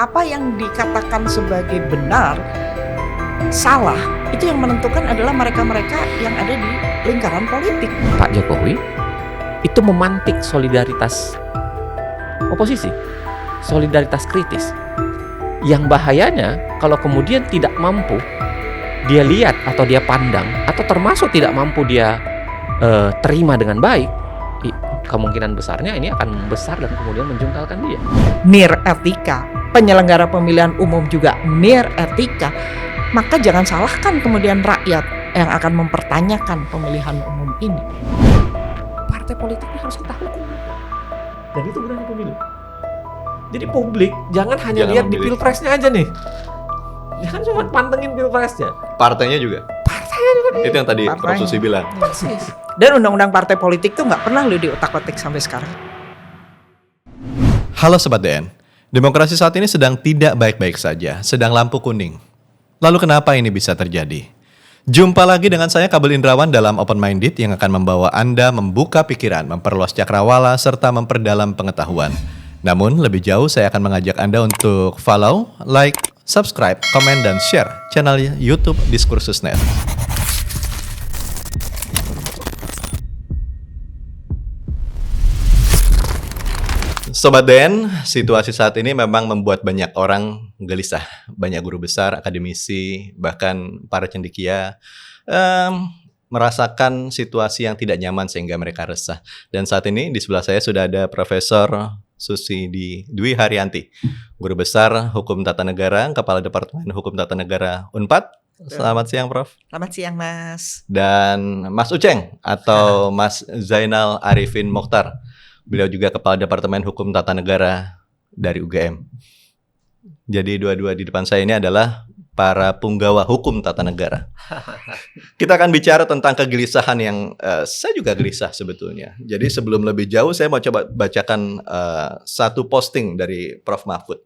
apa yang dikatakan sebagai benar, salah, itu yang menentukan adalah mereka-mereka yang ada di lingkaran politik. Pak Jokowi itu memantik solidaritas oposisi, solidaritas kritis. Yang bahayanya kalau kemudian tidak mampu dia lihat atau dia pandang, atau termasuk tidak mampu dia terima dengan baik, kemungkinan besarnya ini akan besar dan kemudian menjungkalkan dia. Nir etika, penyelenggara pemilihan umum juga nir etika, maka jangan salahkan kemudian rakyat yang akan mempertanyakan pemilihan umum ini. Partai politiknya harus kita hukum, dan itu gunanya pemilu. Jadi publik jangan hanya lihat di pilpresnya aja nih, jangan cuma pantengin pilpresnya. Partainya juga. Partainya juga nih. Itu yang tadi Prof. Susi bilang. Persis. Dan undang-undang partai politik tuh nggak pernah lu diotak-atik sampai sekarang. Halo Sobat DN, demokrasi saat ini sedang tidak baik-baik saja, sedang lampu kuning. Lalu kenapa ini bisa terjadi? Jumpa lagi dengan saya Kabel Indrawan dalam Open Minded yang akan membawa Anda membuka pikiran, memperluas cakrawala, serta memperdalam pengetahuan. Namun lebih jauh saya akan mengajak Anda untuk follow, like, subscribe, komen, dan share channel YouTube Diskursus.net. Sobat DN, situasi saat ini memang membuat banyak orang gelisah. Banyak guru besar, akademisi, bahkan para cendekia merasakan situasi yang tidak nyaman sehingga mereka resah. Dan saat ini di sebelah saya sudah ada Profesor Susi Dwi Haryanti, Guru Besar Hukum Tata Negara, Kepala Departemen Hukum Tata Negara Unpad. Selamat siang, Prof. Selamat siang, Mas. Dan Mas Uceng atau Mas Zainal Arifin Mokhtar. Beliau juga Kepala Departemen Hukum Tata Negara dari UGM. Jadi dua-dua di depan saya ini adalah para punggawa hukum tata negara. Kita akan bicara tentang kegelisahan yang saya juga gelisah sebetulnya. Jadi sebelum lebih jauh saya mau coba bacakan satu posting dari Prof. Mahfud.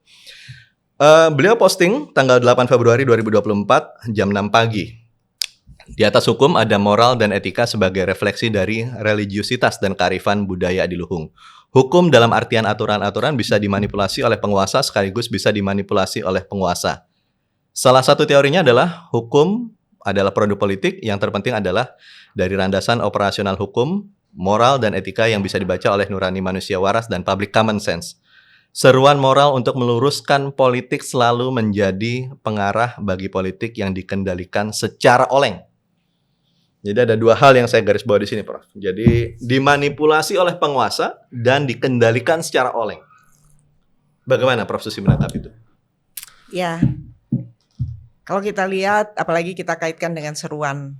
Beliau posting tanggal 8 Februari 2024 jam 6 pagi. Di atas hukum ada moral dan etika sebagai refleksi dari religiusitas dan kearifan budaya adiluhung. Hukum dalam artian aturan-aturan bisa dimanipulasi oleh penguasa sekaligus bisa dimanipulasi oleh penguasa. Salah satu teorinya adalah hukum adalah produk politik, yang terpenting adalah dari landasan operasional hukum, moral dan etika yang bisa dibaca oleh nurani manusia waras dan public common sense. Seruan moral untuk meluruskan politik selalu menjadi pengarah bagi politik yang dikendalikan secara oleng. Jadi ada dua hal yang saya garis bawah di sini, Prof. Jadi dimanipulasi oleh penguasa dan dikendalikan secara oleng. Bagaimana Prof. Susi menangkap itu? Ya, kalau kita lihat, apalagi kita kaitkan dengan seruan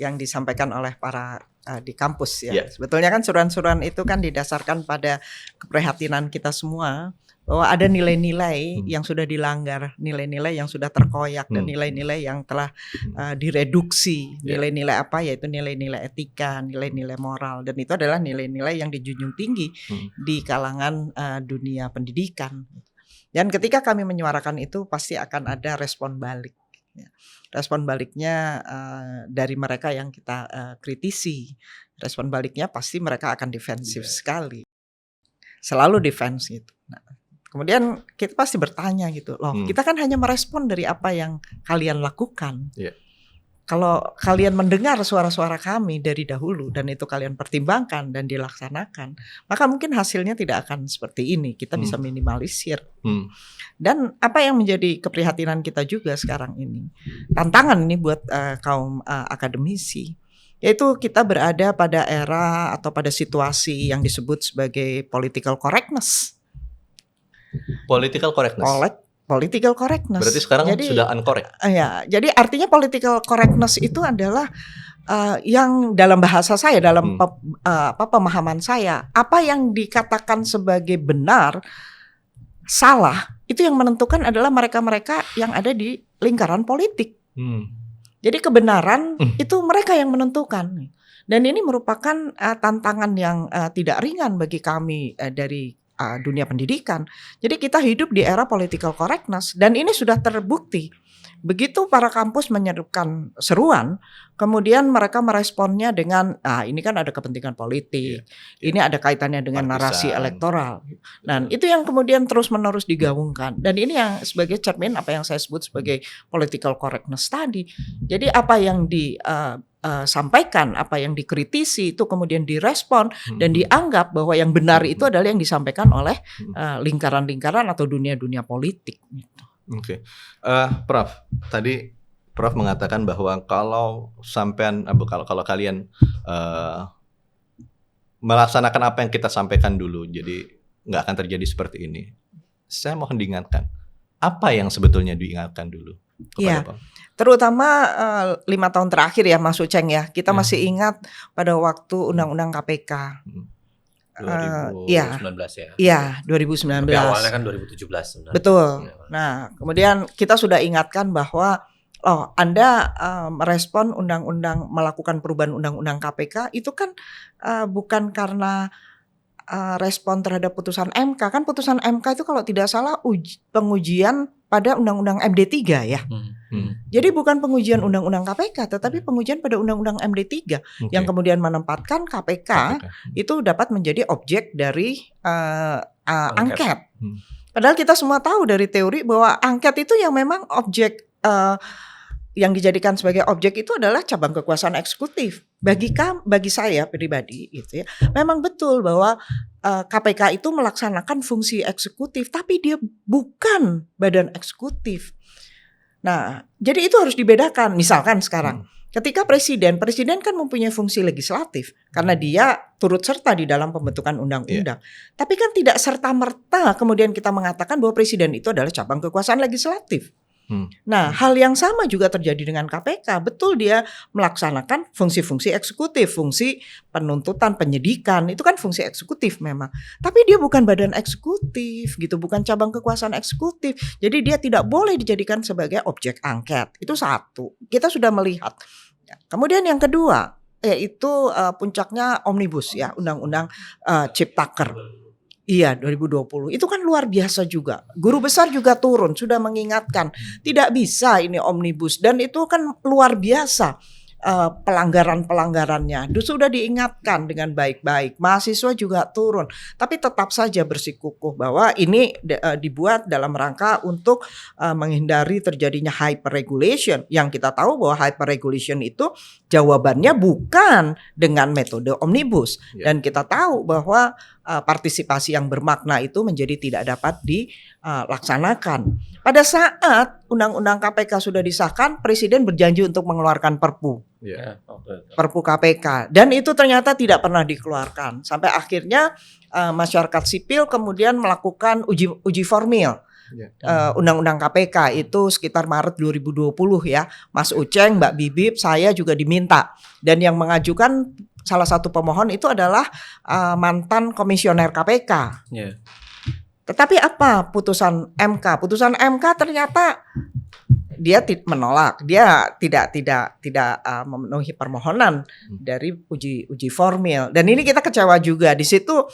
yang disampaikan oleh para di kampus ya. Yeah. Sebetulnya kan seruan-seruan itu kan didasarkan pada keprihatinan kita semua bahwa ada nilai-nilai yang sudah dilanggar, nilai-nilai yang sudah terkoyak dan nilai-nilai yang telah direduksi. Nilai-nilai apa? Yaitu nilai-nilai etika, nilai-nilai moral, dan itu adalah nilai-nilai yang dijunjung tinggi di kalangan dunia pendidikan. Dan ketika kami menyuarakan itu pasti akan ada respon balik. Respon baliknya dari mereka yang kita kritisi. Respon baliknya pasti mereka akan defensif sekali. Selalu defense gitu. Nah, kemudian kita pasti bertanya gitu, loh kita kan hanya merespon dari apa yang kalian lakukan. Kalau kalian mendengar suara-suara kami dari dahulu dan itu kalian pertimbangkan dan dilaksanakan, maka mungkin hasilnya tidak akan seperti ini. Kita bisa minimalisir. Dan apa yang menjadi keprihatinan kita juga sekarang ini, tantangan ini buat kaum akademisi, yaitu kita berada pada era atau pada situasi yang disebut sebagai political correctness. Political correctness. Political correctness. Berarti sekarang sudah uncorrect. Ya, jadi artinya political correctness itu adalah yang dalam bahasa saya, dalam pemahaman saya, apa yang dikatakan sebagai benar, salah, itu yang menentukan adalah mereka-mereka yang ada di lingkaran politik. Jadi kebenaran itu mereka yang menentukan. Dan ini merupakan tantangan yang tidak ringan bagi kami dari dunia pendidikan. Jadi kita hidup di era political correctness dan ini sudah terbukti Begitu para kampus menyerukan seruan, kemudian mereka meresponnya dengan, ini kan ada kepentingan politik, ini ada kaitannya dengan narasi Partisan. elektoral. Dan itu yang kemudian terus-menerus digaungkan. Dan ini yang sebagai cermin apa yang saya sebut sebagai political correctness tadi. Jadi apa yang disampaikan, apa yang dikritisi itu kemudian direspon dan dianggap bahwa yang benar itu adalah yang disampaikan oleh lingkaran-lingkaran atau dunia-dunia politik. Oke. Prof, tadi Prof mengatakan bahwa kalau sampean kalau kalian melaksanakan apa yang kita sampaikan dulu, jadi nggak akan terjadi seperti ini. Saya mohon diingatkan, apa yang sebetulnya diingatkan dulu Iya, kepada Prof? terutama 5 tahun terakhir ya Mas Uceng ya, kita masih ingat pada waktu Undang-Undang KPK. 2019 ya. Iya, 2019. Tapi awalnya kan 2017 sebenarnya. Betul. Nah, kemudian kita sudah ingatkan bahwa Anda merespon undang-undang, melakukan perubahan undang-undang KPK itu kan bukan karena respon terhadap putusan MK. Kan putusan MK itu kalau tidak salah pengujian pada undang-undang MD3 ya. Jadi bukan pengujian undang-undang KPK, tetapi pengujian pada undang-undang MD3 yang kemudian menempatkan KPK itu dapat menjadi objek dari angket. Padahal kita semua tahu dari teori bahwa angket itu yang memang objek yang dijadikan sebagai objek itu adalah cabang kekuasaan eksekutif. Bagi saya pribadi gitu ya, memang betul bahwa KPK itu melaksanakan fungsi eksekutif, tapi dia bukan badan eksekutif. Nah, jadi itu harus dibedakan. Misalkan sekarang, ketika presiden kan mempunyai fungsi legislatif karena dia turut serta di dalam pembentukan undang-undang. Tapi kan tidak serta-merta kemudian kita mengatakan bahwa presiden itu adalah cabang kekuasaan legislatif. Nah, hal yang sama juga terjadi dengan KPK. Betul, dia melaksanakan fungsi-fungsi eksekutif, fungsi penuntutan, penyidikan, itu kan fungsi eksekutif memang. Tapi dia bukan badan eksekutif gitu, bukan cabang kekuasaan eksekutif. Jadi dia tidak boleh dijadikan sebagai objek angket. Itu satu. Kita sudah melihat. Kemudian yang kedua, yaitu puncaknya omnibus ya, undang-undang Ciptaker. Iya, 2020. Itu kan luar biasa juga. Guru besar juga turun, sudah mengingatkan. Tidak bisa ini omnibus. Dan itu kan luar biasa pelanggaran-pelanggarannya. Sudah diingatkan dengan baik-baik. Mahasiswa juga turun. Tapi tetap saja bersikukuh bahwa ini dibuat dalam rangka untuk menghindari terjadinya hyper-regulation. Yang kita tahu bahwa hyper-regulation itu jawabannya bukan dengan metode omnibus. Dan kita tahu bahwa partisipasi yang bermakna itu menjadi tidak dapat dilaksanakan. Pada saat Undang-Undang KPK sudah disahkan, Presiden berjanji untuk mengeluarkan Perpu. Perpu KPK. Dan itu ternyata tidak pernah dikeluarkan. Sampai akhirnya masyarakat sipil kemudian melakukan uji formil. Undang-undang KPK itu sekitar Maret 2020 ya. Mas Uceng, Mbak Bibip, saya juga diminta. Dan yang mengajukan salah satu pemohon itu adalah mantan komisioner KPK. Tetapi apa putusan MK? Putusan MK ternyata dia menolak, dia tidak memenuhi permohonan dari uji formil. Dan ini kita kecewa juga. Di situ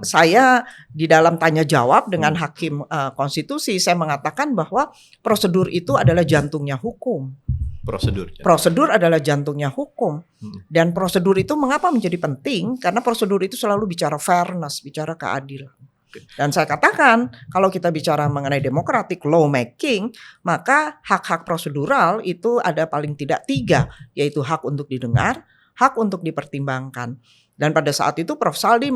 saya di dalam tanya jawab dengan hakim konstitusi, saya mengatakan bahwa prosedur itu adalah jantungnya hukum. Prosedur adalah jantungnya hukum. Dan prosedur itu mengapa menjadi penting? Karena prosedur itu selalu bicara fairness, bicara keadilan. Dan saya katakan, kalau kita bicara mengenai democratic lawmaking, maka hak-hak prosedural itu ada paling tidak 3, yaitu hak untuk didengar, hak untuk dipertimbangkan. Dan pada saat itu Prof. Saldi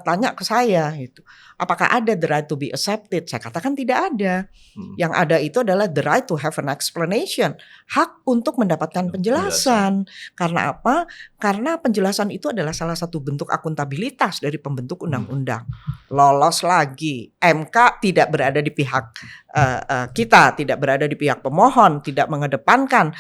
tanya ke saya, gitu, apakah ada the right to be accepted? Saya katakan tidak ada. Yang ada itu adalah the right to have an explanation, hak untuk mendapatkan penjelasan. Karena apa? Karena penjelasan itu adalah salah satu bentuk akuntabilitas dari pembentuk undang-undang. Lolos lagi, MK tidak berada di pihak kita, tidak berada di pihak pemohon, tidak mengedepankan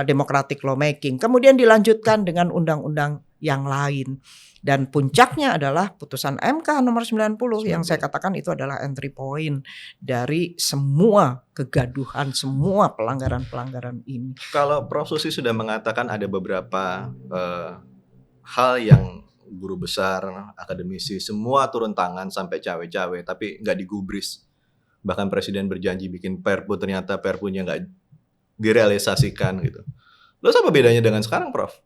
democratic lawmaking. Kemudian dilanjutkan dengan undang-undang yang lain. Dan puncaknya adalah putusan MK nomor 90 yang saya katakan itu adalah entry point dari semua kegaduhan, semua pelanggaran-pelanggaran ini. Kalau Prof. Susi sudah mengatakan ada beberapa hal yang guru besar, akademisi, semua turun tangan sampai cawe-cawe, tapi nggak digubris. Bahkan presiden berjanji bikin Perpu, ternyata Perpunya nggak direalisasikan gitu. Terus apa bedanya dengan sekarang, Prof?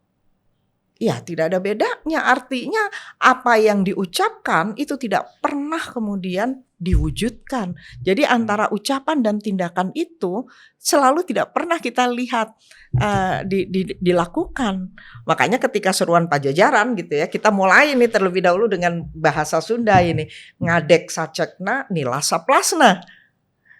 Ya, tidak ada bedanya. Artinya apa yang diucapkan itu tidak pernah kemudian diwujudkan. Jadi antara ucapan dan tindakan itu selalu tidak pernah kita lihat dilakukan. Makanya ketika seruan Pajajaran gitu ya, kita mulai ini terlebih dahulu dengan bahasa Sunda ini, ngadek sacekna nila saplasna.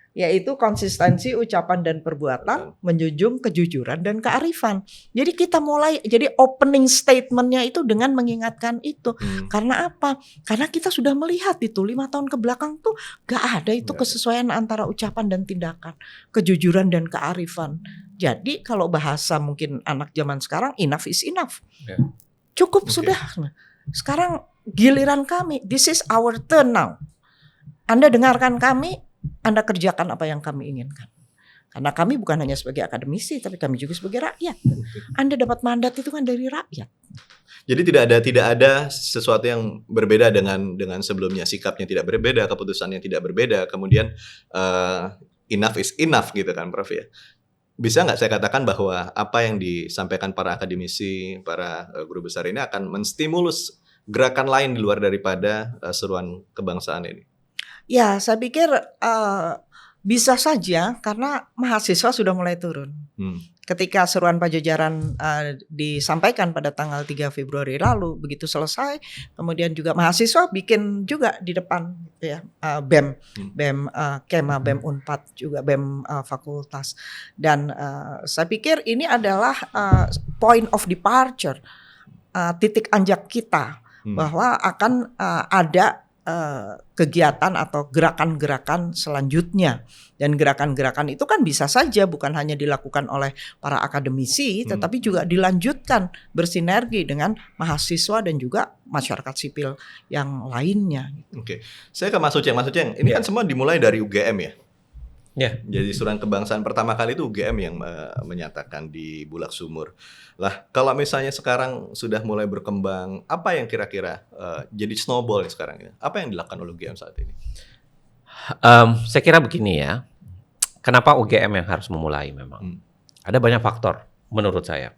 Yaitu konsistensi ucapan dan perbuatan, menjunjung kejujuran dan kearifan. Jadi kita mulai, jadi opening statementnya itu dengan mengingatkan itu. Karena apa? Karena kita sudah melihat itu 5 tahun ke belakang tuh gak ada itu kesesuaian antara ucapan dan tindakan, kejujuran dan kearifan. Jadi kalau bahasa mungkin anak zaman sekarang, enough is enough. Cukup sudah. Sekarang giliran kami, this is our turn now. Anda dengarkan kami, Anda kerjakan apa yang kami inginkan. Karena kami bukan hanya sebagai akademisi, tapi kami juga sebagai rakyat. Anda dapat mandat itu kan dari rakyat. Jadi tidak ada sesuatu yang berbeda dengan sebelumnya. Sikapnya tidak berbeda, keputusannya tidak berbeda. Kemudian enough is enough gitu kan, Prof ya. Bisa nggak saya katakan bahwa apa yang disampaikan para akademisi, para guru besar ini akan menstimulus gerakan lain di luar daripada seruan kebangsaan ini? Ya, saya pikir bisa saja karena mahasiswa sudah mulai turun. Ketika seruan Pajajaran disampaikan pada tanggal 3 Februari lalu, begitu selesai, kemudian juga mahasiswa bikin juga di depan gitu ya, BEM Kema, BEM Unpad juga, BEM fakultas. Dan saya pikir ini adalah point of departure, titik anjak kita bahwa akan ada kegiatan atau gerakan-gerakan selanjutnya. Dan gerakan-gerakan itu kan bisa saja bukan hanya dilakukan oleh para akademisi, tetapi juga dilanjutkan bersinergi dengan mahasiswa dan juga masyarakat sipil yang lainnya. Oke, saya ke Mas Uceng. Mas Uceng, ini kan semua dimulai dari UGM ya? Ya. Jadi seruan kebangsaan pertama kali itu UGM yang menyatakan di Bulak Sumur. Lah, kalau misalnya sekarang sudah mulai berkembang, apa yang kira-kira jadi snowball sekarang ini? Apa yang dilakukan oleh UGM saat ini? Saya kira begini ya. Kenapa UGM yang harus memulai memang? Ada banyak faktor menurut saya.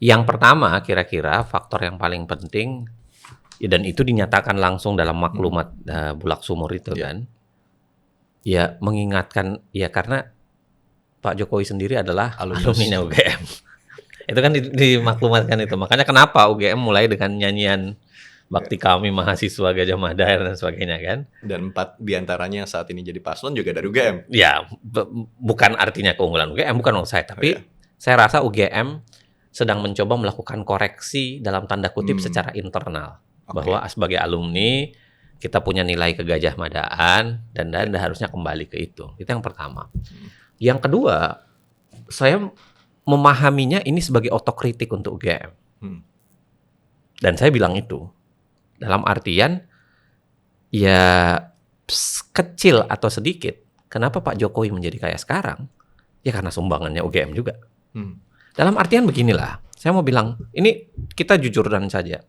Yang pertama kira-kira faktor yang paling penting, ya, dan itu dinyatakan langsung dalam maklumat Bulak Sumur itu kan. Ya mengingatkan, ya karena Pak Jokowi sendiri adalah alumni UGM. Itu kan dimaklumatkan itu. Makanya kenapa UGM mulai dengan nyanyian Bakti Kami Mahasiswa Gajah Mada dan sebagainya kan. Dan 4 diantaranya yang saat ini jadi paslon juga dari UGM. Ya, bukan artinya keunggulan UGM, bukan maksud saya. Tapi saya rasa UGM sedang mencoba melakukan koreksi dalam tanda kutip secara internal. Bahwa sebagai alumni kita punya nilai kegajah madaan dan harusnya kembali ke itu. Itu yang pertama. Yang kedua, saya memahaminya ini sebagai otokritik untuk UGM. Dan saya bilang itu dalam artian ya kecil atau sedikit. Kenapa Pak Jokowi menjadi kayak sekarang? Ya karena sumbangannya UGM juga. Dalam artian beginilah, saya mau bilang ini kita jujuran saja.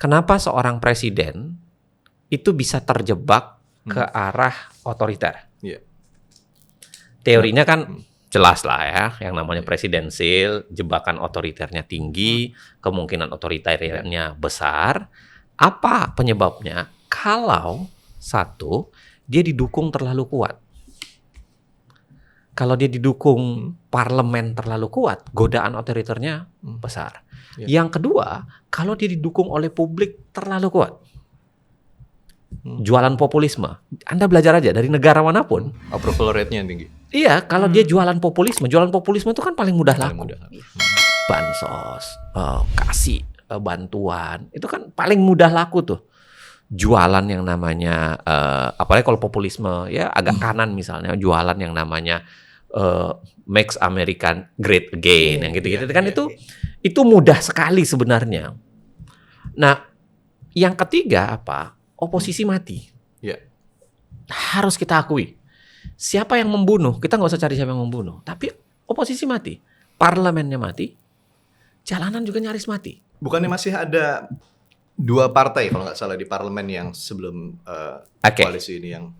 Kenapa seorang presiden itu bisa terjebak ke arah otoriter? Teorinya kan jelas lah ya, yang namanya presidensil, jebakan otoriternya tinggi, kemungkinan otoriternya besar. Apa penyebabnya? Kalau satu, dia didukung terlalu kuat. Kalau dia didukung parlemen terlalu kuat, godaan otoriternya besar. Yang kedua, kalau dia didukung oleh publik terlalu kuat, jualan populisme. Anda belajar aja dari negara manapun. Approval rate-nya tinggi. Iya, kalau dia jualan populisme itu kan paling mudah laku. Bansos, kasih bantuan, itu kan paling mudah laku tuh. Jualan yang namanya, apalagi kalau populisme ya agak kanan misalnya, jualan yang namanya Makes America Great Again, yang gitu-gitu kan itu mudah sekali sebenarnya. Nah, yang ketiga apa? Oposisi mati. Harus kita akui. Siapa yang membunuh? Kita nggak usah cari siapa yang membunuh. Tapi oposisi mati. Parlemennya mati. Jalanan juga nyaris mati. Bukannya masih ada 2 partai kalau nggak salah di parlemen yang sebelum koalisi ini yang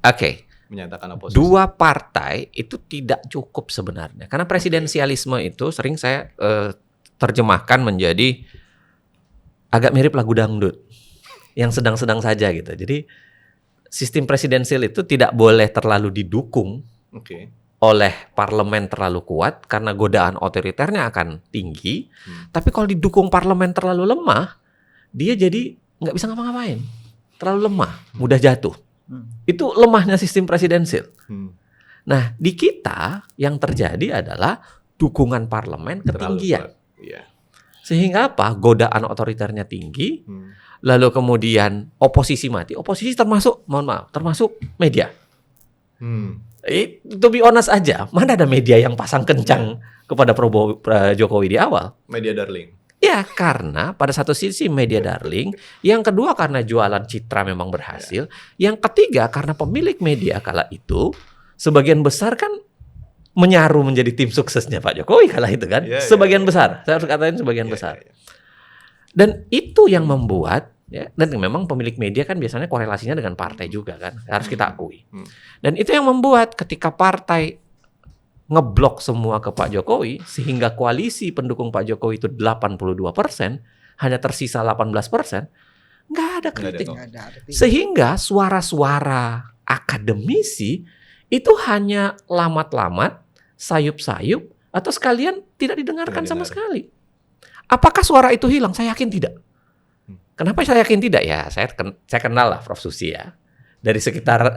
menyatakan oposisi. Dua partai itu tidak cukup sebenarnya. Karena presidensialisme itu sering saya terjemahkan menjadi agak mirip lagu dangdut yang sedang-sedang saja gitu. Jadi sistem presidensial itu tidak boleh terlalu didukung oleh parlemen terlalu kuat karena godaan otoriternya akan tinggi. Tapi kalau didukung parlemen terlalu lemah, dia jadi nggak bisa ngapa-ngapain. Terlalu lemah, mudah jatuh. Itu lemahnya sistem presidensial. Nah, di kita yang terjadi adalah dukungan parlemen ketinggian. Sehingga apa? Godaan otoriternya tinggi, lalu kemudian oposisi mati. Oposisi termasuk, mohon maaf, termasuk media. To be honest aja, mana ada media yang pasang kencang kepada Jokowi di awal? Media darling. Ya, karena pada satu sisi media darling, yang kedua karena jualan citra memang berhasil, yang ketiga karena pemilik media kala itu sebagian besar kan menyaru menjadi tim suksesnya Pak Jokowi kala itu kan, sebagian besar, saya harus katakan sebagian besar. Dan itu yang membuat, ya, dan memang pemilik media kan biasanya korelasinya dengan partai juga kan, harus kita akui. Dan itu yang membuat ketika partai ngeblok semua ke Pak Jokowi, sehingga koalisi pendukung Pak Jokowi itu 82%, hanya tersisa 18%, nggak ada kritik. Sehingga suara-suara akademisi itu hanya lamat-lamat, sayup-sayup, atau sekalian tidak didengarkan sama sekali. Apakah suara itu hilang? Saya yakin tidak. Kenapa saya yakin tidak? Ya, saya kenal lah Prof. Susi ya. Dari sekitar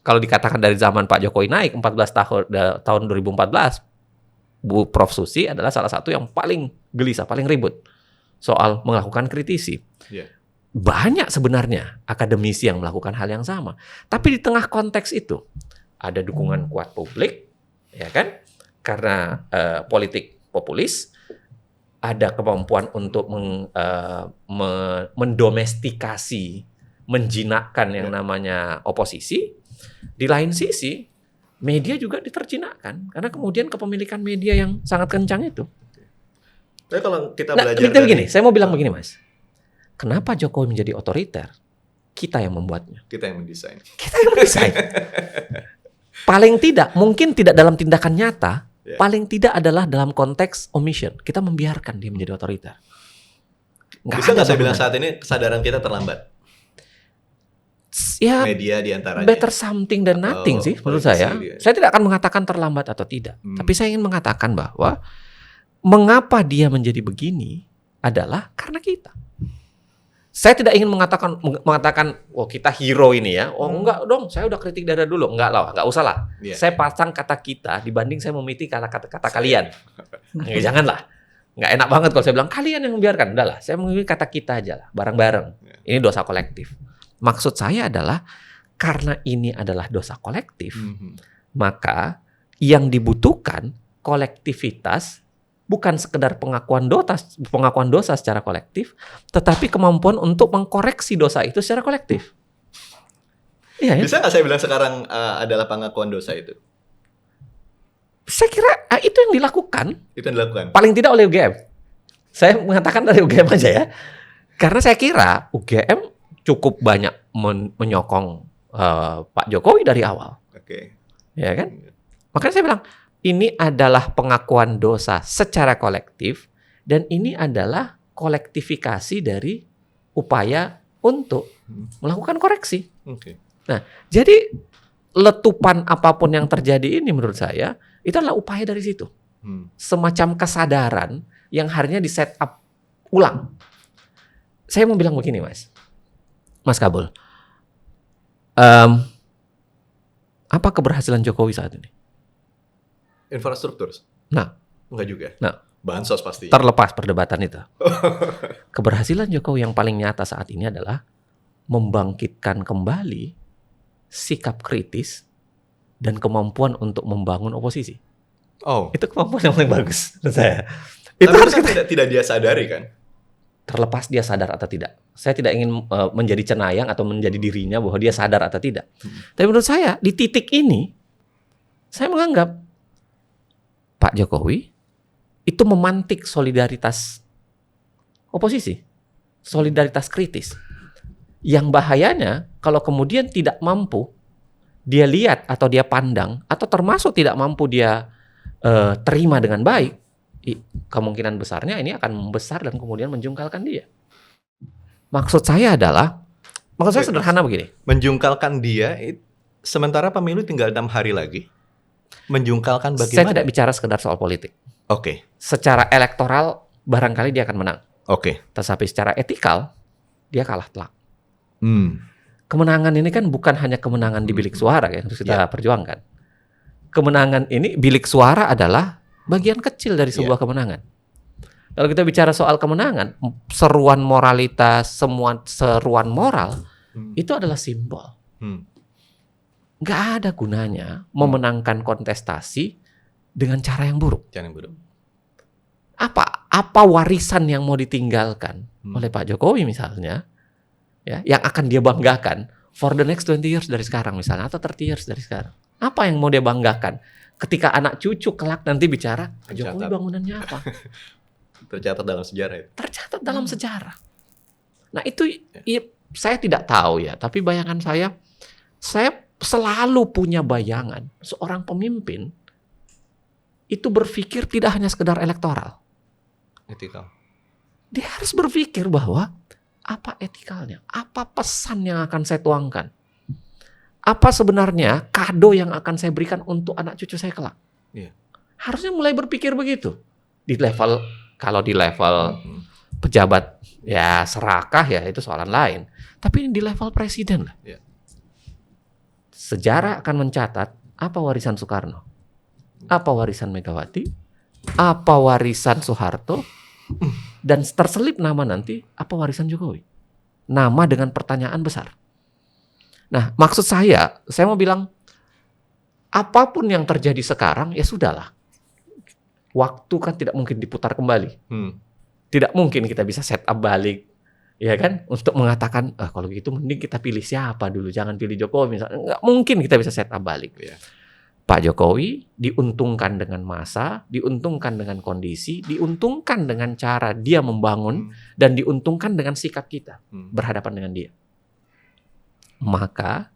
kalau dikatakan dari zaman Pak Jokowi naik tahun 2014, Bu Prof. Susi adalah salah satu yang paling gelisah, paling ribut soal melakukan kritisi. Banyak sebenarnya akademisi yang melakukan hal yang sama. Tapi di tengah konteks itu ada dukungan kuat publik, ya kan? Karena politik populis, ada kemampuan untuk mendomestikasi, menjinakkan yang namanya oposisi. Di lain sisi, media juga diterjinakkan karena kemudian kepemilikan media yang sangat kencang itu. Tapi kalau kita belajar begini, saya mau bilang begini, Mas. Kenapa Jokowi menjadi otoriter? Kita yang membuatnya. Kita yang mendesain. Paling tidak, mungkin tidak dalam tindakan nyata, paling tidak adalah dalam konteks omission. Kita membiarkan dia menjadi otoriter. Bisa nggak saya bilang saat ini kesadaran kita terlambat? Ya, media diantaranya. Better something than nothing sih menurut saya. Saya tidak akan mengatakan terlambat atau tidak. Tapi saya ingin mengatakan bahwa mengapa dia menjadi begini adalah karena kita. Saya tidak ingin mengatakan oh kita hero ini ya. Oh enggak dong, saya udah kritik dari dulu. Enggak lah, enggak usah lah. Saya pasang kata kita dibanding saya memilih kata kalian. Janganlah. Enggak enak banget kalau saya bilang kalian yang membiarkan. Udahlah, saya memilih kata kita aja lah, bareng-bareng. Ini dosa kolektif. Maksud saya adalah karena ini adalah dosa kolektif, maka yang dibutuhkan kolektivitas bukan sekedar pengakuan dosa secara kolektif, tetapi kemampuan untuk mengkoreksi dosa itu secara kolektif. Iya, ya? Bisa nggak saya bilang sekarang adalah pengakuan dosa itu? Saya kira itu yang dilakukan. Itu yang dilakukan. Paling tidak oleh UGM. Saya mengatakan dari UGM aja ya, karena saya kira UGM cukup banyak menyokong Pak Jokowi dari awal. Ya kan? Makanya saya bilang, ini adalah pengakuan dosa secara kolektif, dan ini adalah kolektifikasi dari upaya untuk melakukan koreksi. Nah, jadi letupan apapun yang terjadi ini menurut saya, itu adalah upaya dari situ. Semacam kesadaran yang harusnya di-set up ulang. Saya mau bilang begini, Mas Kabul, apa keberhasilan Jokowi saat ini? Infrastruktur. Nah, enggak juga. Nah, bansos pasti. Terlepas perdebatan itu. Keberhasilan Jokowi yang paling nyata saat ini adalah membangkitkan kembali sikap kritis dan kemampuan untuk membangun oposisi. Itu kemampuan yang paling bagus menurut saya. Itu harus tidak dia sadari kan? Terlepas dia sadar atau tidak. Saya tidak ingin menjadi cenayang atau menjadi dirinya bahwa dia sadar atau tidak. Tapi menurut saya di titik ini saya menganggap Pak Jokowi itu memantik solidaritas oposisi, solidaritas kritis. Yang bahayanya kalau kemudian tidak mampu dia lihat atau dia pandang atau termasuk tidak mampu dia terima dengan baik, kemungkinan besarnya ini akan membesar dan kemudian menjungkalkan dia. Maksud saya sederhana begini. Menjungkalkan dia, sementara pemilu tinggal 6 hari lagi. Menjungkalkan bagaimana? Saya tidak bicara sekedar soal politik. Oke. Secara elektoral barangkali dia akan menang. Oke. Tetapi secara etikal dia kalah telak. Kemenangan ini kan bukan hanya kemenangan di bilik suara yang harus kita perjuangkan. Kemenangan ini, bilik suara adalah bagian kecil dari sebuah kemenangan. Kalau kita bicara soal kemenangan, seruan moralitas, semua seruan moral itu adalah simbol. Nggak ada gunanya memenangkan kontestasi dengan cara yang buruk. Apa warisan yang mau ditinggalkan oleh Pak Jokowi misalnya, ya, yang akan dia banggakan for the next 20 years dari sekarang misalnya, atau 30 years dari sekarang. Apa yang mau dia banggakan ketika anak cucu kelak nanti bicara, Pak Jokowi bangunannya apa? Tercatat dalam sejarah itu. Tercatat dalam sejarah. Nah itu saya tidak tahu ya, tapi bayangan saya selalu punya bayangan seorang pemimpin itu berpikir tidak hanya sekedar elektoral. Etikal. Dia harus berpikir bahwa apa etikalnya, apa pesan yang akan saya tuangkan, apa sebenarnya kado yang akan saya berikan untuk anak cucu saya kelak. Harusnya mulai berpikir begitu. Kalau di level pejabat ya serakah ya itu soalan lain. Tapi ini di level presiden lah. Sejarah akan mencatat apa warisan Soekarno, apa warisan Megawati, apa warisan Soeharto, dan terselip nama nanti apa warisan Jokowi. Nama dengan pertanyaan besar. Nah, maksud saya mau bilang apapun yang terjadi sekarang ya sudahlah. Waktu kan tidak mungkin diputar kembali. Tidak mungkin kita bisa set up balik, ya kan? Untuk mengatakan, kalau gitu mending kita pilih siapa dulu, jangan pilih Jokowi misalnya. Nggak mungkin kita bisa set up balik. Pak Jokowi diuntungkan dengan masa, diuntungkan dengan kondisi, diuntungkan dengan cara dia membangun, dan diuntungkan dengan sikap kita berhadapan dengan dia. Maka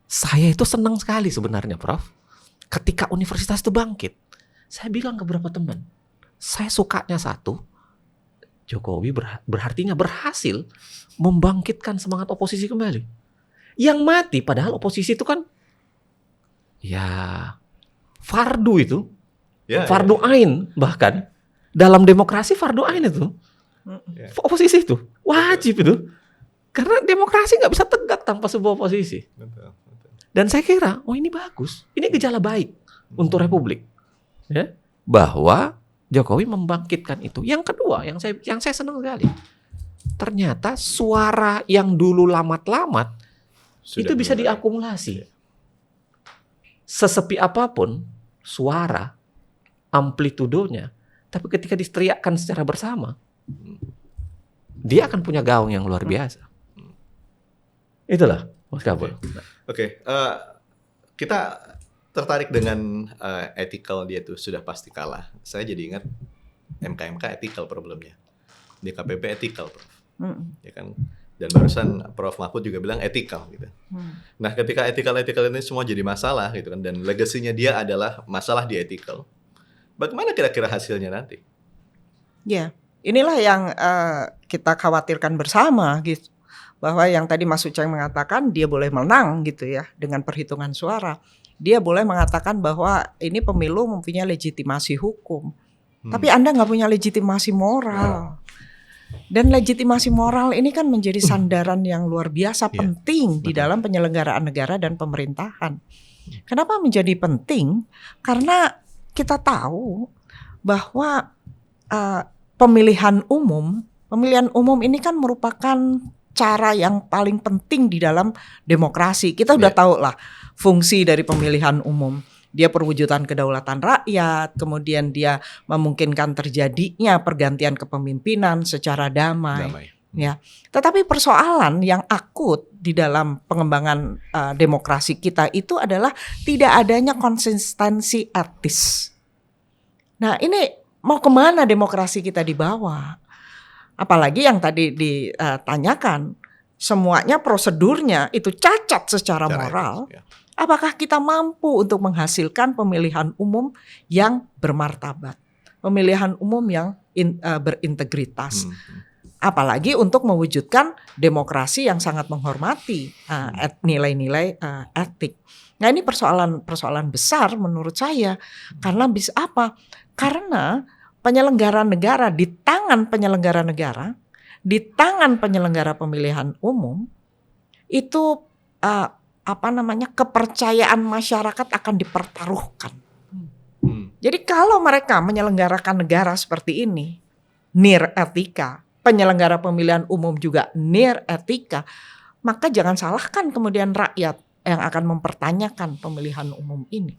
saya itu senang sekali sebenarnya, Prof. Ketika universitas itu bangkit. Saya bilang ke beberapa teman, saya sukanya satu, Jokowi berartinya berhasil membangkitkan semangat oposisi kembali. Yang mati padahal oposisi itu kan ya fardu itu, fardu ain bahkan dalam demokrasi fardu ain itu, oposisi itu wajib itu, karena demokrasi nggak bisa tegak tanpa sebuah oposisi. Dan saya kira, ini bagus, ini gejala baik untuk Republik, ya, bahwa Jokowi membangkitkan itu. Yang kedua, yang saya senang sekali, ternyata suara yang dulu lamat-lamat itu bisa diakumulasi. Sesepi apapun suara, amplitudonya, tapi ketika diteriakkan secara bersama, dia akan punya gaung yang luar biasa. Itulah, Mas Kabul. Oke, kita tertarik dengan ethical dia tuh sudah pasti kalah. Saya jadi ingat MK ethical problemnya. DKPP ethical, Prof. Ya kan? Dan barusan Prof Mahfud juga bilang ethical gitu. Nah, ketika ethical ini semua jadi masalah gitu kan, dan legasinya dia adalah masalah di ethical. Bagaimana kira-kira hasilnya nanti? Ya, inilah yang kita khawatirkan bersama gitu. Bahwa yang tadi Mas Uceng mengatakan dia boleh menang gitu ya dengan perhitungan suara. Dia boleh mengatakan bahwa ini pemilu mempunyai legitimasi hukum. Tapi Anda nggak punya legitimasi moral. Dan legitimasi moral ini kan menjadi sandaran yang luar biasa penting di dalam penyelenggaraan negara dan pemerintahan. Kenapa menjadi penting? Karena kita tahu bahwa pemilihan umum ini kan merupakan cara yang paling penting di dalam demokrasi. Kita udah tahu lah fungsi dari pemilihan umum. Dia perwujudan kedaulatan rakyat, kemudian dia memungkinkan terjadinya pergantian kepemimpinan secara damai. Ya. Tetapi persoalan yang akut di dalam pengembangan demokrasi kita itu adalah tidak adanya konsistensi etis. Nah, ini mau kemana demokrasi kita dibawa? Apalagi yang tadi ditanyakan, semuanya prosedurnya itu cacat secara Secara moral, etis, ya. apakah kita mampu untuk menghasilkan pemilihan umum yang bermartabat, pemilihan umum yang berintegritas, apalagi untuk mewujudkan demokrasi yang sangat menghormati nilai-nilai etik. Nah, ini persoalan besar menurut saya, karena bisa apa? Karena penyelenggara negara di tangan penyelenggara negara, di tangan penyelenggara pemilihan umum itu kepercayaan masyarakat akan dipertaruhkan. Jadi kalau mereka menyelenggarakan negara seperti ini, nir etika, penyelenggara pemilihan umum juga nir etika, maka jangan salahkan kemudian rakyat yang akan mempertanyakan pemilihan umum ini.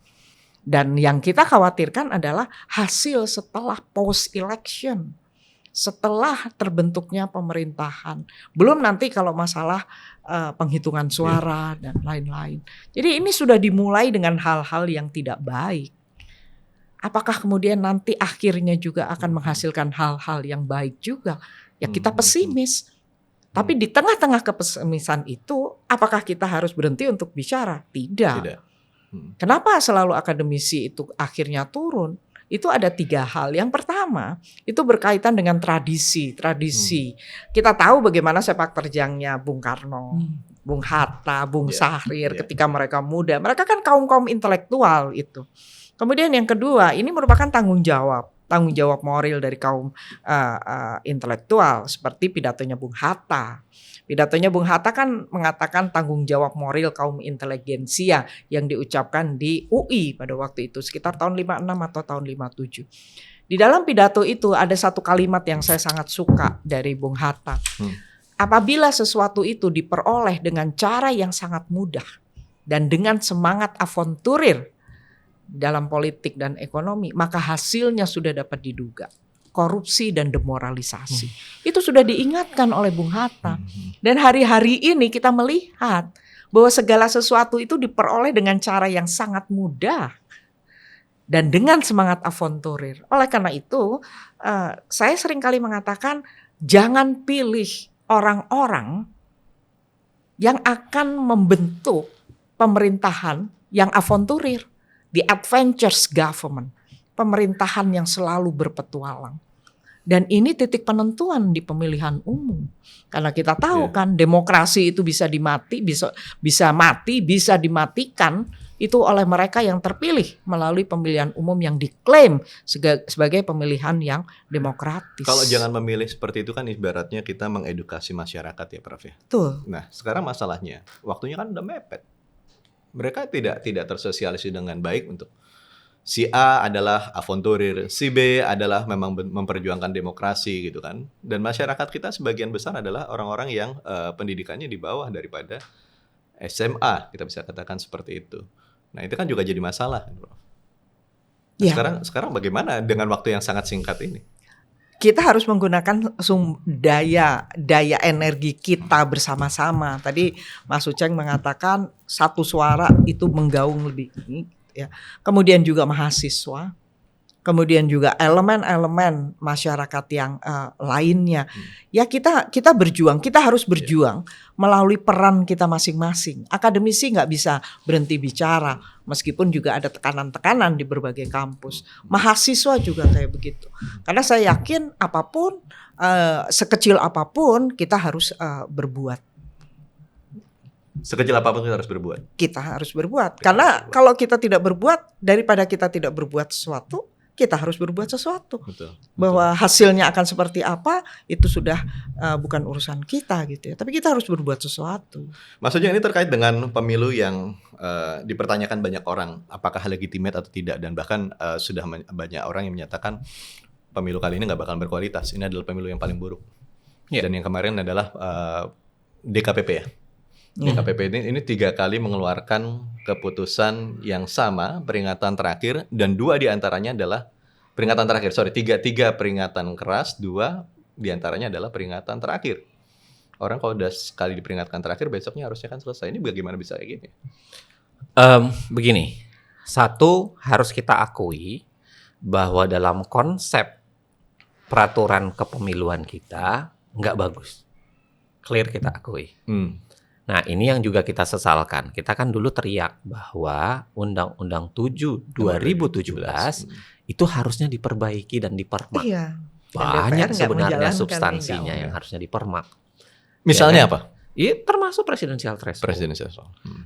Dan yang kita khawatirkan adalah hasil setelah post election, setelah terbentuknya pemerintahan. Belum nanti kalau masalah penghitungan suara dan lain-lain. Jadi ini sudah dimulai dengan hal-hal yang tidak baik. Apakah kemudian nanti akhirnya juga akan menghasilkan hal-hal yang baik juga? Ya kita pesimis. Tapi di tengah-tengah kepesimisan itu, apakah kita harus berhenti untuk bicara? Tidak. Kenapa selalu akademisi itu akhirnya turun? Itu ada 3 hal. Yang pertama, itu berkaitan dengan tradisi. Kita tahu bagaimana sepak terjangnya Bung Karno, Bung Hatta, Bung Syahrir ketika mereka muda. Mereka kan kaum-kaum intelektual itu. Kemudian yang kedua, ini merupakan tanggung jawab moral dari kaum intelektual, seperti pidatonya Bung Hatta. Pidatonya Bung Hatta kan mengatakan tanggung jawab moral kaum inteligensia yang diucapkan di UI pada waktu itu sekitar tahun 56 atau tahun 57. Di dalam pidato itu ada satu kalimat yang saya sangat suka dari Bung Hatta. Apabila sesuatu itu diperoleh dengan cara yang sangat mudah dan dengan semangat avanturir dalam politik dan ekonomi, maka hasilnya sudah dapat diduga. Korupsi dan demoralisasi. Itu sudah diingatkan oleh Bung Hatta. Dan hari-hari ini kita melihat bahwa segala sesuatu itu diperoleh dengan cara yang sangat mudah dan dengan semangat avanturir. Oleh karena itu, saya seringkali mengatakan jangan pilih orang-orang yang akan membentuk pemerintahan yang avanturir, the adventures government. Pemerintahan yang selalu berpetualang. Dan ini titik penentuan di pemilihan umum. Karena kita tahu kan demokrasi itu bisa dimatikan itu oleh mereka yang terpilih melalui pemilihan umum yang diklaim sebagai pemilihan yang demokratis. Kalau jangan memilih seperti itu kan ibaratnya kita mengedukasi masyarakat ya Prof ya. Betul. Nah, sekarang masalahnya waktunya kan udah mepet. Mereka tidak tersosialisasi dengan baik untuk si A adalah avanturir, si B adalah memang memperjuangkan demokrasi gitu kan. Dan masyarakat kita sebagian besar adalah orang-orang yang pendidikannya di bawah daripada SMA, kita bisa katakan seperti itu. Nah, itu kan juga jadi masalah. Nah, sekarang bagaimana dengan waktu yang sangat singkat ini? Kita harus menggunakan daya energi kita bersama-sama. Tadi Mas Uceng mengatakan satu suara itu menggaung lebih. Ya. Kemudian juga mahasiswa, kemudian juga elemen-elemen masyarakat yang lainnya. Ya kita berjuang, kita harus berjuang melalui peran kita masing-masing. Akademisi nggak bisa berhenti bicara, meskipun juga ada tekanan-tekanan di berbagai kampus. Mahasiswa juga kayak begitu. Karena saya yakin apapun, sekecil apapun kita harus berbuat. Sekecil apapun kita harus berbuat. Kita harus berbuat. Karena kalau kita tidak berbuat, daripada kita tidak berbuat sesuatu, kita harus berbuat sesuatu. Betul. Bahwa hasilnya akan seperti apa, itu sudah bukan urusan kita gitu ya. Tapi kita harus berbuat sesuatu. Maksudnya ini terkait dengan pemilu yang dipertanyakan banyak orang, apakah legitimate atau tidak. Dan bahkan sudah banyak orang yang menyatakan pemilu kali ini nggak bakal berkualitas. Ini adalah pemilu yang paling buruk. Dan yang kemarin adalah DKPP ya. DKPP ini 3 kali mengeluarkan keputusan yang sama, peringatan terakhir, dan 2 diantaranya adalah peringatan terakhir. Tiga peringatan keras, 2 diantaranya adalah peringatan terakhir. Orang kalau udah sekali diperingatkan terakhir, besoknya harusnya kan selesai. Ini bagaimana bisa kayak gini? Begini, satu harus kita akui bahwa dalam konsep peraturan kepemiluan kita nggak bagus. clear kita akui. Hmm. Nah, ini yang juga kita sesalkan. Kita kan dulu teriak bahwa Undang-Undang 7 2017 itu harusnya diperbaiki dan dipermak. Iya. Banyak DPR nggak sebenarnya menjalankan, substansinya nggak. yang harusnya dipermak. Misalnya Ya, apa? Iya, termasuk presidensial threshold. Presidensial.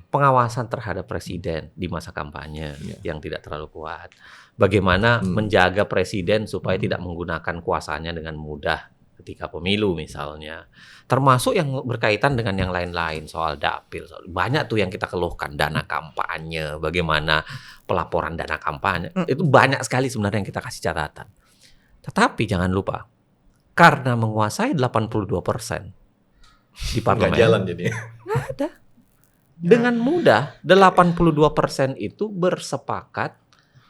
Pengawasan terhadap presiden di masa kampanye Iya. yang tidak terlalu kuat. Bagaimana menjaga presiden supaya tidak menggunakan kuasanya dengan mudah ketika pemilu misalnya. Termasuk yang berkaitan dengan yang lain-lain, soal dapil. Banyak tuh yang kita keluhkan, dana kampanye, bagaimana pelaporan dana kampanye. Itu banyak sekali sebenarnya yang kita kasih catatan. Tetapi jangan lupa, karena menguasai 82% di parlemen, Nggak jalan jadi. nggak ada. Dengan mudah 82% itu bersepakat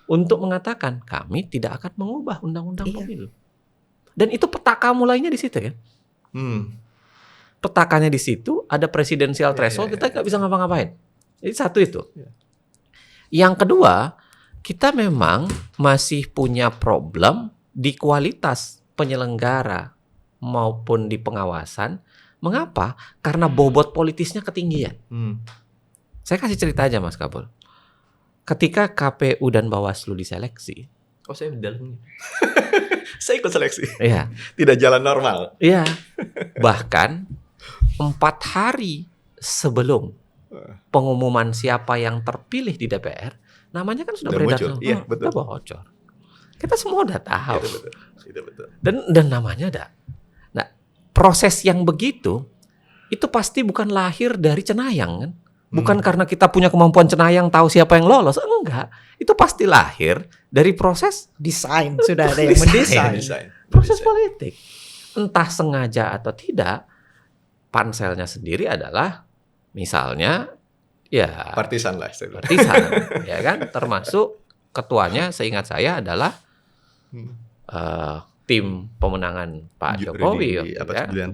untuk mengatakan kami tidak akan mengubah undang-undang pemilu. Dan itu petaka mulainya di situ kan. Petakannya di situ, ada presidensial threshold, kita nggak bisa ngapa-ngapain. Jadi satu itu. Yang kedua, kita memang masih punya problem di kualitas penyelenggara maupun di pengawasan. Mengapa? Karena bobot politisnya ketinggian. Saya kasih cerita aja Mas Kabul. Ketika KPU dan Bawaslu diseleksi. Oh, saya di dalamnya. Saya ikut seleksi. Iya. Tidak jalan normal. Iya. Bahkan 4 hari sebelum pengumuman siapa yang terpilih di DPR, namanya kan sudah beredar. Iya, betul. Sudah bocor. Kita semua udah tahu. Itu betul. Dan namanya ada. Nah, proses yang begitu itu pasti bukan lahir dari cenayang kan? Bukan karena kita punya kemampuan cenayang tahu siapa yang lolos, enggak. Itu pasti lahir dari proses Desain, sudah ada yang mendesain. proses politik. Entah sengaja atau tidak, panselnya sendiri adalah misalnya ya Partisan lah istilah. partisan, ya kan? Termasuk ketuanya seingat saya adalah tim pemenangan Pak Jokowi,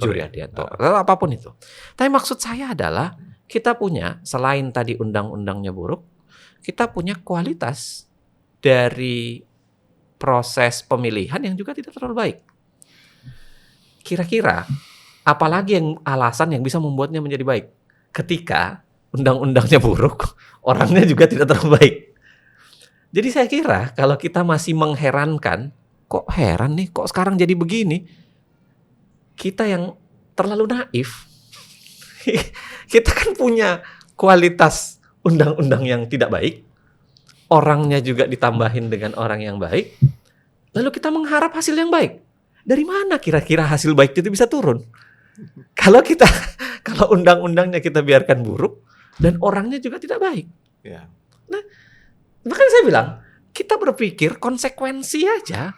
Juri Hardianto, atau apapun itu. Tapi maksud saya adalah kita punya, selain tadi undang-undangnya buruk, kita punya kualitas dari proses pemilihan yang juga tidak terlalu baik. Kira-kira, apalagi yang alasan yang bisa membuatnya menjadi baik? Ketika undang-undangnya buruk, orangnya juga tidak terlalu baik. Jadi saya kira kalau kita masih mengherankan, kok heran nih, kok sekarang jadi begini? Kita yang terlalu naif. Kita kan punya kualitas undang-undang yang tidak baik, orangnya juga ditambahin dengan orang yang baik, lalu kita mengharap hasil yang baik. Dari mana kira-kira hasil baik itu bisa turun? Kalau undang-undangnya kita biarkan buruk dan orangnya juga tidak baik. Ya. Nah, makanya saya bilang, kita berpikir konsekuensi aja.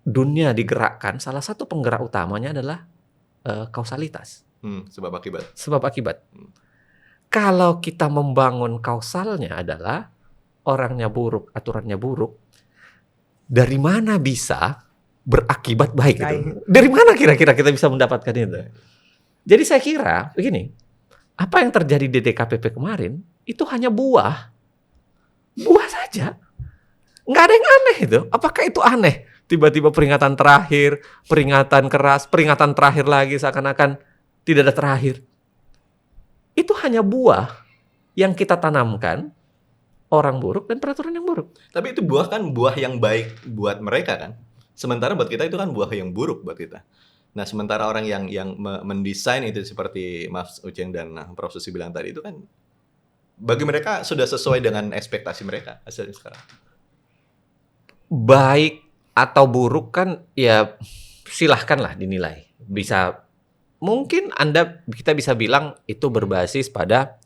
Dunia digerakkan, salah satu penggerak utamanya adalah kausalitas. Sebab akibat. Sebab akibat. Kalau kita membangun kausalnya adalah orangnya buruk, aturannya buruk, dari mana bisa berakibat baik itu? Dari mana kira-kira kita bisa mendapatkan itu? Jadi saya kira begini, apa yang terjadi di DKPP kemarin itu hanya buah saja, nggak ada yang aneh itu. Apakah itu aneh? Tiba-tiba peringatan terakhir, peringatan keras, peringatan terakhir lagi seakan-akan tidak ada terakhir. Itu hanya buah yang kita tanamkan, orang buruk dan peraturan yang buruk. Tapi itu buah kan buah yang baik buat mereka kan. Sementara buat kita itu kan buah yang buruk buat kita. Nah, sementara orang yang mendesain itu seperti Mas Uceng dan Prof. Susi bilang tadi itu kan bagi mereka sudah sesuai dengan ekspektasi mereka hasilnya sekarang. Baik atau buruk kan ya silahkanlah dinilai. Mungkin kita bisa bilang itu berbasis pada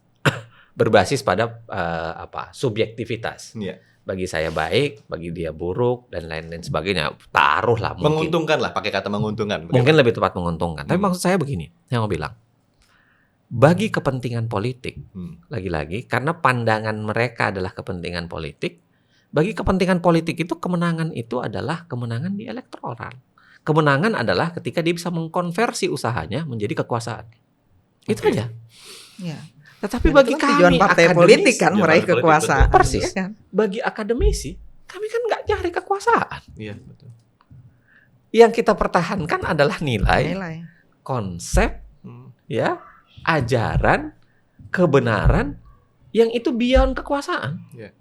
subjektivitas. Iya. Bagi saya baik, bagi dia buruk dan lain-lain sebagainya. Taruhlah mungkin. Menguntungkan lah, pakai kata menguntungkan. Mungkin lebih tepat menguntungkan. Tapi maksud saya begini, saya mau bilang. Bagi kepentingan politik, lagi-lagi karena pandangan mereka adalah kepentingan politik, bagi kepentingan politik itu kemenangan itu adalah kemenangan di elektoral. Kemenangan adalah ketika dia bisa mengkonversi usahanya menjadi kekuasaan. Itu aja. Ya. Tetapi Dan bagi itu kan kami tujuan partai politik kan meraih politik, kekuasaan. Persis. Ya kan? Bagi akademisi, kami kan nggak cari kekuasaan. Iya, betul. Yang kita pertahankan adalah nilai. konsep, ya, ajaran, kebenaran yang itu beyond kekuasaan. Yeah.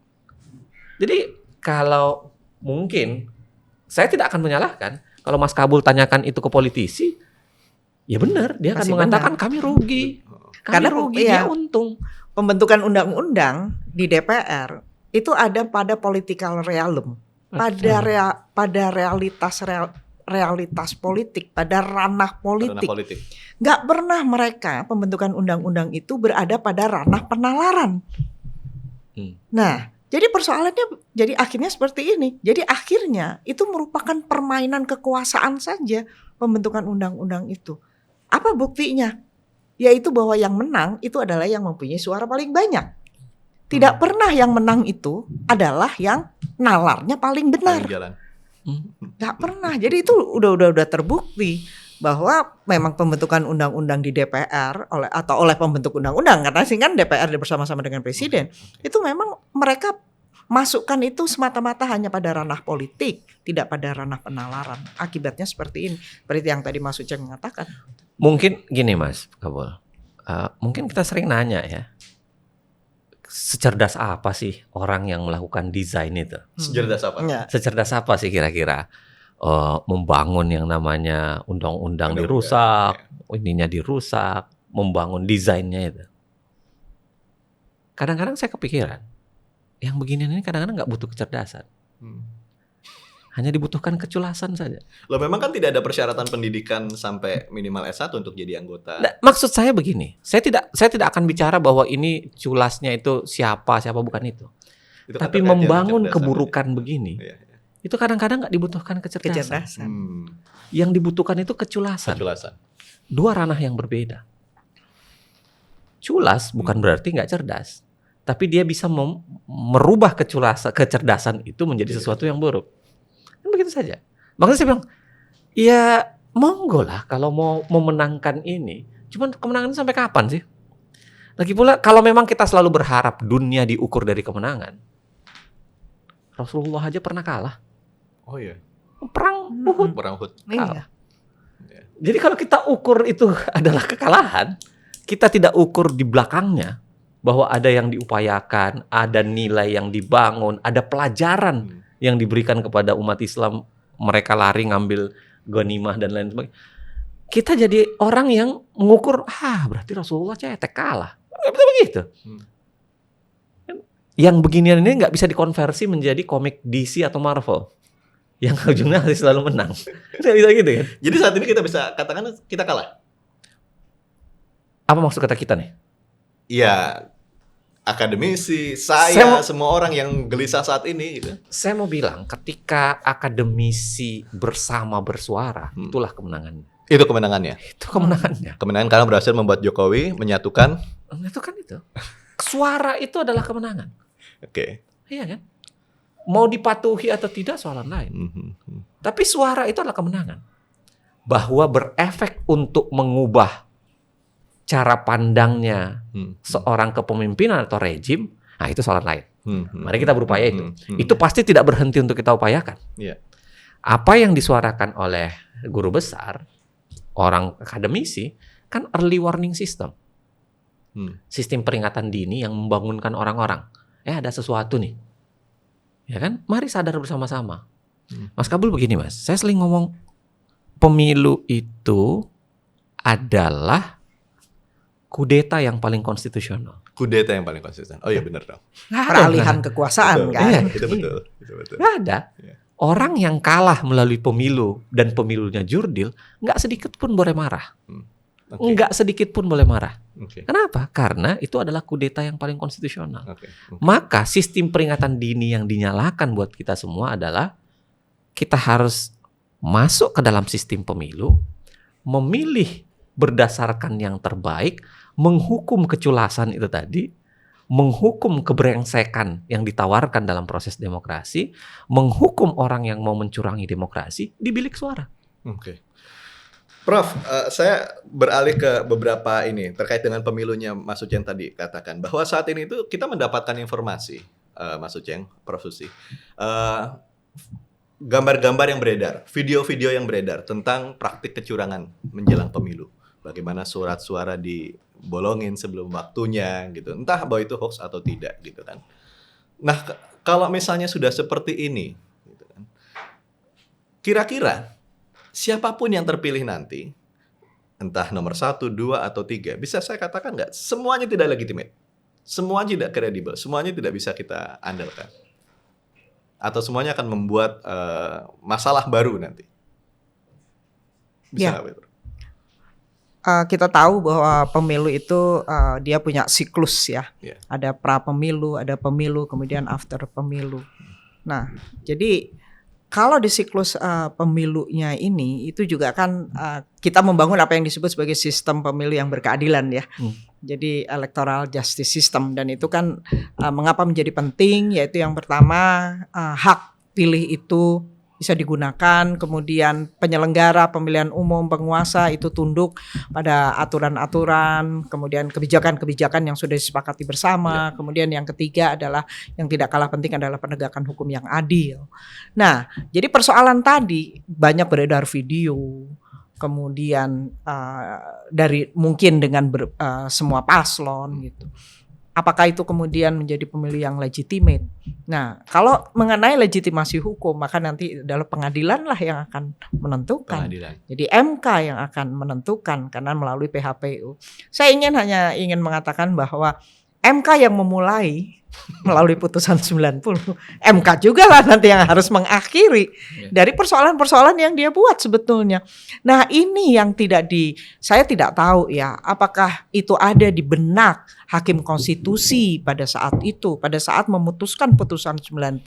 Jadi kalau mungkin saya tidak akan menyalahkan kalau Mas Kabul tanyakan itu ke politisi, ya benar, dia akan Masih mengatakan benar. kami rugi. Kami Karena rugi, iya, dia untung. pembentukan undang-undang di DPR itu ada pada political realm, pada realitas politik, pada ranah politik. Nggak pernah mereka pembentukan undang-undang itu berada pada ranah penalaran. Nah, jadi persoalannya jadi akhirnya seperti ini. Jadi akhirnya itu merupakan permainan kekuasaan saja pembentukan undang-undang itu. Apa buktinya? Yaitu bahwa yang menang itu adalah yang mempunyai suara paling banyak. Tidak pernah yang menang itu adalah yang nalarnya paling benar. Nggak pernah. Jadi itu udah terbukti bahwa memang pembentukan undang-undang di DPR oleh pembentuk undang-undang, karena sih kan DPR bersama-sama dengan presiden, itu memang mereka masukkan itu semata-mata hanya pada ranah politik, tidak pada ranah penalaran. Akibatnya seperti ini, seperti yang tadi Mas Uceng mengatakan. Mungkin gini Mas Kabul, mungkin kita sering nanya ya, secerdas apa sih orang yang melakukan desain itu? Secerdas apa? Secerdas apa sih kira-kira? Membangun yang namanya undang-undang dirusak, ininya dirusak, membangun desainnya itu. Kadang-kadang saya kepikiran, yang beginian ini kadang-kadang nggak butuh kecerdasan, hanya dibutuhkan keculasan saja. Loh, memang kan tidak ada persyaratan pendidikan sampai minimal S1 untuk jadi anggota. Nah, maksud saya begini, saya tidak akan bicara bahwa ini culasnya itu siapa bukan itu. Tapi membangun keburukan begini. Itu kadang-kadang nggak dibutuhkan kecerdasan. Yang dibutuhkan itu keculasan. Dua ranah yang berbeda. Culas bukan berarti nggak cerdas, tapi dia bisa merubah kecerdasan itu menjadi sesuatu yang buruk. Kan begitu saja. Makanya saya bilang, ya monggo lah kalau mau memenangkan ini. Cuman kemenangan ini sampai kapan sih? Lagi pula kalau memang kita selalu berharap dunia diukur dari kemenangan, Rasulullah aja pernah kalah. Oh iya. Perang Uhud. Iya. Jadi kalau kita ukur itu adalah kekalahan, kita tidak ukur di belakangnya bahwa ada yang diupayakan, ada nilai yang dibangun, ada pelajaran yang diberikan kepada umat Islam, mereka lari ngambil ghanimah dan lain sebagainya. Kita jadi orang yang mengukur, berarti Rasulullah cetek kalah. Nggak bisa begitu. Yang beginian ini nggak bisa dikonversi menjadi komik DC atau Marvel. Yang ujungnya harus selalu menang. Nggak bisa gitu kan? Jadi saat ini kita bisa katakan kita kalah. Apa maksud kata kita nih? Iya, akademisi, semua orang yang gelisah saat ini gitu. Saya mau bilang ketika akademisi bersama bersuara, itulah kemenangannya. Itu kemenangannya. Itu kemenangannya. Kemenangan karena berhasil membuat Jokowi menyatukan. Itu. Suara itu adalah kemenangan. Oke. Iya kan? Mau dipatuhi atau tidak soalan lain. Tapi suara itu adalah kemenangan. Bahwa berefek untuk mengubah cara pandangnya seorang kepemimpinan atau rejim, nah itu soal lain. Mari kita berupaya itu. Itu pasti tidak berhenti untuk kita upayakan. Apa yang disuarakan oleh guru besar, orang akademisi, kan early warning system. Sistem peringatan dini yang membangunkan orang-orang. Ada sesuatu nih. Ya kan? Mari sadar bersama-sama. Mas Kabul begini Mas, saya sering ngomong pemilu itu adalah kudeta yang paling konstitusional. Kudeta yang paling konsisten. Oh iya benar dong. Peralihan kekuasaan betul, kan. Iya, itu betul. Nggak ada. Orang yang kalah melalui pemilu dan pemilunya jurdil, nggak sedikit pun boleh marah. Nggak sedikit pun boleh marah. Kenapa? Karena itu adalah kudeta yang paling konstitusional. Maka sistem peringatan dini yang dinyalakan buat kita semua adalah kita harus masuk ke dalam sistem pemilu, memilih berdasarkan yang terbaik, menghukum keculasan itu tadi, menghukum kebrengsekan yang ditawarkan dalam proses demokrasi, menghukum orang yang mau mencurangi demokrasi di bilik suara. Prof, saya beralih ke beberapa ini terkait dengan pemilunya Mas Uceng tadi katakan bahwa saat ini itu kita mendapatkan informasi, Mas Uceng, Prof Susi, gambar-gambar yang beredar, video-video yang beredar tentang praktik kecurangan menjelang pemilu. Bagaimana surat suara dibolongin sebelum waktunya gitu. Entah bahwa itu hoax atau tidak gitu kan. Nah, kalau misalnya sudah seperti ini gitu kan. Kira-kira siapapun yang terpilih nanti, entah nomor 1, 2, atau 3, bisa saya katakan nggak? Semuanya tidak legitimate. Semuanya tidak kredibel. Semuanya tidak bisa kita andalkan. Atau semuanya akan membuat masalah baru nanti. Bisa nggak, Petro? Kita tahu bahwa pemilu itu dia punya siklus ya. Yeah. Ada pra pemilu, ada pemilu, kemudian after pemilu. Nah, jadi kalau di siklus pemilunya ini itu juga kan kita membangun apa yang disebut sebagai sistem pemilu yang berkeadilan ya. Jadi electoral justice system, dan itu kan mengapa menjadi penting, yaitu yang pertama hak pilih itu bisa digunakan, kemudian penyelenggara pemilihan umum, penguasa itu tunduk pada aturan-aturan, kemudian kebijakan-kebijakan yang sudah disepakati bersama. Kemudian yang ketiga adalah yang tidak kalah penting adalah penegakan hukum yang adil. Nah, jadi persoalan tadi banyak beredar video, kemudian dari mungkin dengan semua paslon gitu. Apakah itu kemudian menjadi pemilu yang legitimate? Nah, kalau mengenai legitimasi hukum, maka nanti adalah pengadilan lah yang akan menentukan. Pengadilan. Jadi MK yang akan menentukan karena melalui PHPU. Saya hanya ingin mengatakan bahwa MK yang memulai melalui putusan 90, MK juga lah nanti yang harus mengakhiri dari persoalan-persoalan yang dia buat sebetulnya. Nah, ini yang saya tidak tahu ya, apakah itu ada di benak hakim konstitusi pada saat itu, pada saat memutuskan putusan 90,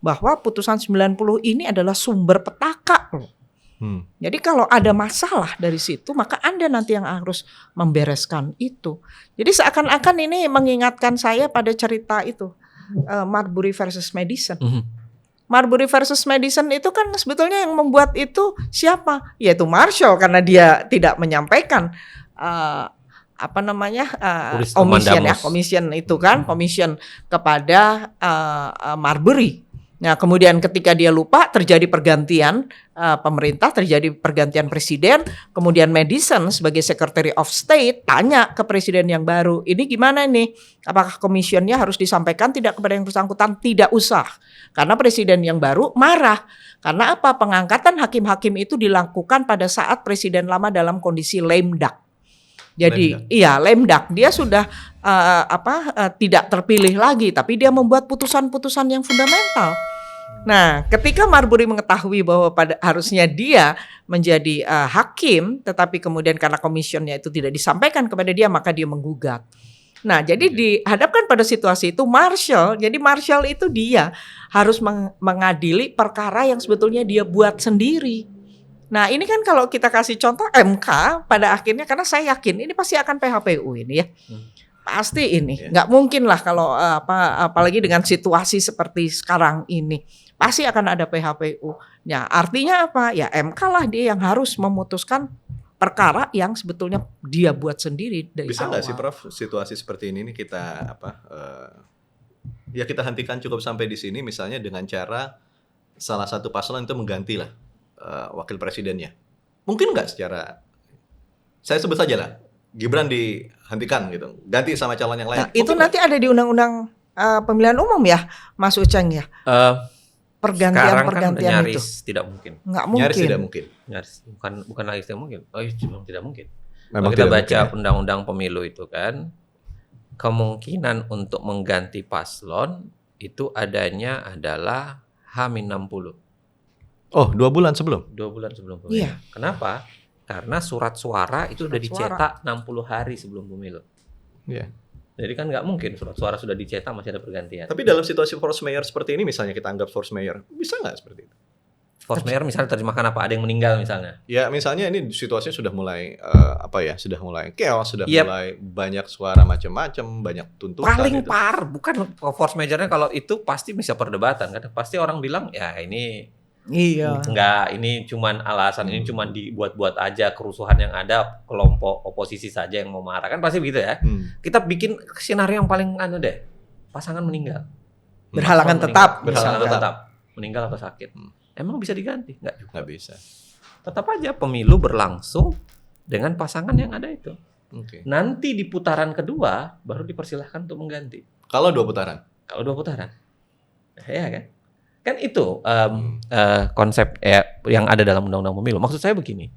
bahwa putusan 90 ini adalah sumber petaka loh. Jadi kalau ada masalah dari situ, maka Anda nanti yang harus membereskan itu. Jadi seakan-akan ini mengingatkan saya pada cerita itu, Marbury versus Madison. Marbury versus Madison itu kan sebetulnya yang membuat itu siapa? Yaitu Marshall, karena dia tidak menyampaikan komision kepada Marbury. Nah, kemudian ketika dia lupa, terjadi pergantian pemerintah, terjadi pergantian presiden, kemudian Madison sebagai Secretary of State tanya ke presiden yang baru, ini gimana nih? Apakah komisionnya harus disampaikan tidak kepada yang bersangkutan? Tidak usah. Karena presiden yang baru marah. Karena apa? Pengangkatan hakim-hakim itu dilakukan pada saat presiden lama dalam kondisi lame duck. Jadi lame duck. Dia sudah tidak terpilih lagi, tapi dia membuat putusan-putusan yang fundamental. Nah, ketika Marbury mengetahui bahwa harusnya dia menjadi hakim, tetapi kemudian karena komisionnya itu tidak disampaikan kepada dia, maka dia menggugat. Nah, jadi dihadapkan pada situasi itu Marshall itu dia harus mengadili perkara yang sebetulnya dia buat sendiri. Nah, ini kan kalau kita kasih contoh MK pada akhirnya, karena saya yakin ini pasti akan PHPU ini ya. Pasti ini, nggak mungkin lah kalau apalagi dengan situasi seperti sekarang ini, pasti akan ada PHPU. Ya, artinya apa? Ya MK lah dia yang harus memutuskan perkara yang sebetulnya dia buat sendiri dari Bisa awal. nggak sih, Prof, situasi seperti ini kita kita hentikan cukup sampai di sini, misalnya dengan cara salah satu paslon itu mengganti lah wakil presidennya. Mungkin nggak secara, saya sebut saja lah, Gibran dihentikan gitu, ganti sama calon yang lain. Nah, itu nanti ada di undang-undang pemilihan umum ya, Mas Uceng ya. Pergantian-pergantian kan itu nyaris tidak mungkin. nggak mungkin. Nyaris tidak mungkin. Nyaris bukan lagi tidak mungkin. Tidak mungkin. Memang Kalau kita tidak baca mungkin, undang-undang pemilu itu kan, kemungkinan untuk mengganti paslon itu adanya adalah H-60. Oh, 2 bulan sebelum? 2 bulan sebelum pemilu. Iya. Kenapa? Karena surat suara itu sudah dicetak 60 hari sebelum pemilu. Iya. Jadi kan nggak mungkin surat suara sudah dicetak masih ada pergantian. Tapi dalam situasi force mayor seperti ini, misalnya kita anggap force mayor, bisa nggak seperti itu? Force mayor misalnya terjemahkan apa? Ada yang meninggal misalnya. Ya, misalnya ini situasinya sudah mulai sudah mulai chaos, sudah Yep. mulai banyak suara macam-macam, banyak tuntutan. Paling gitu. bukan force majornya, kalau itu pasti bisa perdebatan kan. Pasti orang bilang ya ini Iya. enggak, ini cuman alasan, ini cuman dibuat-buat aja, kerusuhan yang ada kelompok oposisi saja yang mau marah kan, pasti begitu ya. Kita bikin skenario yang paling pasangan meninggal. Berhalangan Paslon tetap. berhalangan misalkan. tetap, meninggal atau sakit. Emang bisa diganti? Nggak juga. Nggak bisa. Tetap aja pemilu berlangsung dengan pasangan yang ada itu. Oke. Nanti di putaran kedua baru dipersilahkan untuk mengganti. Kalau 2 putaran. Kalau 2 putaran, ya kan? Kan itu konsep yang ada dalam undang-undang pemilu. Maksud saya begini.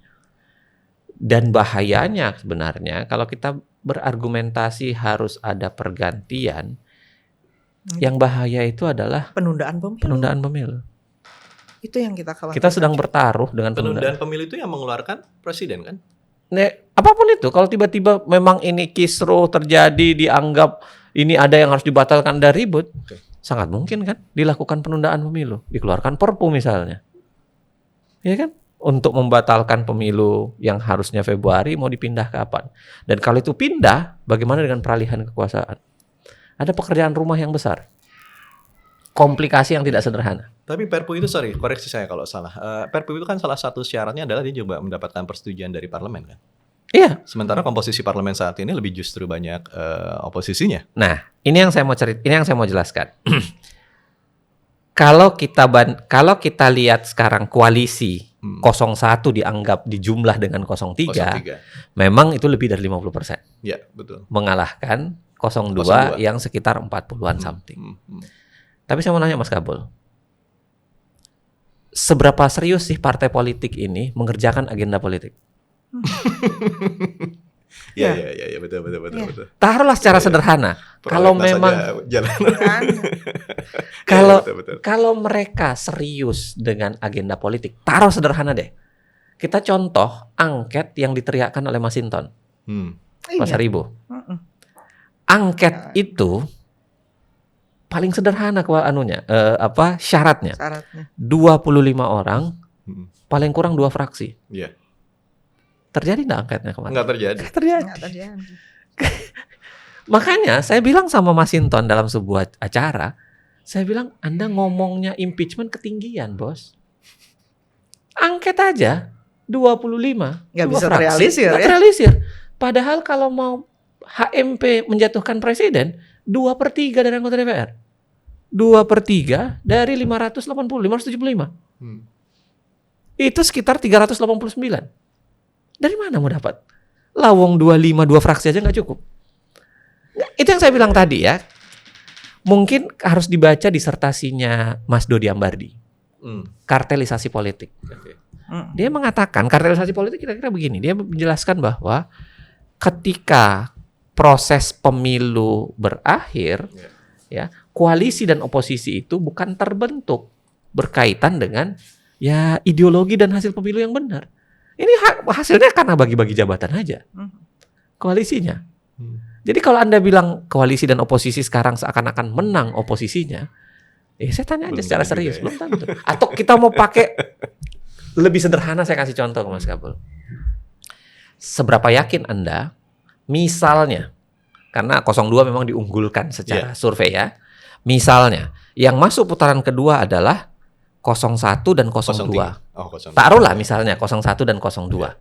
Dan bahayanya sebenarnya kalau kita berargumentasi harus ada pergantian, yang bahaya itu adalah Penundaan pemilu. Itu yang kita khawatirkan. Kita sedang bertaruh dengan Penundaan pemilu itu yang mengeluarkan presiden kan? Apapun itu, kalau tiba-tiba memang ini kisruh terjadi, dianggap ini ada yang harus dibatalkan dan ribut, sangat mungkin kan dilakukan penundaan pemilu, dikeluarkan Perpu misalnya, ya kan, untuk membatalkan pemilu yang harusnya Februari mau dipindah kapan. Dan kalau itu pindah, bagaimana dengan peralihan kekuasaan? Ada pekerjaan rumah yang besar, komplikasi yang tidak sederhana. Tapi Perpu itu, sorry, koreksi saya kalau salah. Perpu itu kan salah satu syaratnya adalah dia juga mendapatkan persetujuan dari parlemen kan? Iya. Sementara komposisi parlemen saat ini lebih justru banyak oposisinya. Nah, ini yang saya mau jelaskan. Kalau kita lihat sekarang koalisi 01 dianggap dijumlah dengan 03, memang itu lebih dari 50%. Ya, betul. Mengalahkan 02 yang sekitar 40-an something. Tapi saya mau nanya Mas Kabul, seberapa serius sih partai politik ini mengerjakan agenda politik? Ya, betul. Taruhlah secara sederhana. Kalau memang kalau mereka serius dengan agenda politik, taruh sederhana deh. Kita contoh angket yang diteriakkan oleh Mas Hinton, Mas Haribo. Angket itu paling sederhana syaratnya. 25 orang, paling kurang 2 fraksi. Iya. Terjadi nggak angketnya kemarin? Nggak terjadi. Makanya saya bilang sama Mas Hinton dalam sebuah acara, saya bilang Anda ngomongnya impeachment ketinggian, Bos. Angket aja 25. Nggak bisa terrealisir. Nggak terrealisir. Padahal kalau mau HMP menjatuhkan presiden, 2/3 dari anggota DPR. 2/3 dari 575. Itu sekitar 389. Dari mana mau dapat? Lawong 25, 2 fraksi aja nggak cukup. Itu yang saya bilang tadi ya. Mungkin harus dibaca disertasinya Mas Dodi Ambardi. Kartelisasi politik. Dia mengatakan kartelisasi politik kira-kira begini. Dia menjelaskan bahwa ketika proses pemilu berakhir, ya, koalisi dan oposisi itu bukan terbentuk berkaitan dengan ya ideologi dan hasil pemilu yang benar. Ini hasilnya karena bagi-bagi jabatan aja, koalisinya. Jadi kalau Anda bilang koalisi dan oposisi sekarang seakan-akan menang oposisinya, saya tanya aja secara serius, belum tentu. Atau kita mau pakai lebih sederhana, saya kasih contoh ke Mas Kabul. Seberapa yakin Anda, misalnya, karena 02 memang diunggulkan secara survei ya, misalnya, yang masuk putaran kedua adalah 01 dan 02. Taruhlah misalnya 01 dan 02.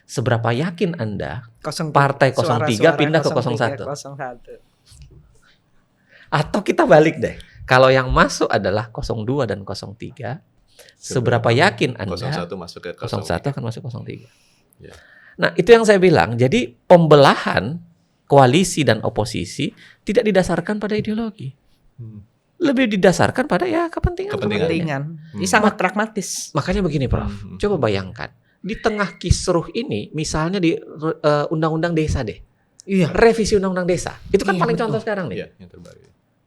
Seberapa yakin Anda partai 03 pindah ke 01? Atau kita balik deh. Kalau yang masuk adalah 02 dan 03, seberapa yakin Anda 01 akan masuk 03? Nah, itu yang saya bilang. Jadi pembelahan koalisi dan oposisi tidak didasarkan pada ideologi. Lebih didasarkan pada ya kepentingan. Ini sangat pragmatis. Makanya begini, Prof. Coba bayangkan di tengah kisruh ini, misalnya di undang-undang desa deh. Iya. Revisi undang-undang desa. Itu kan paling contoh sekarang nih. Yang terbaru.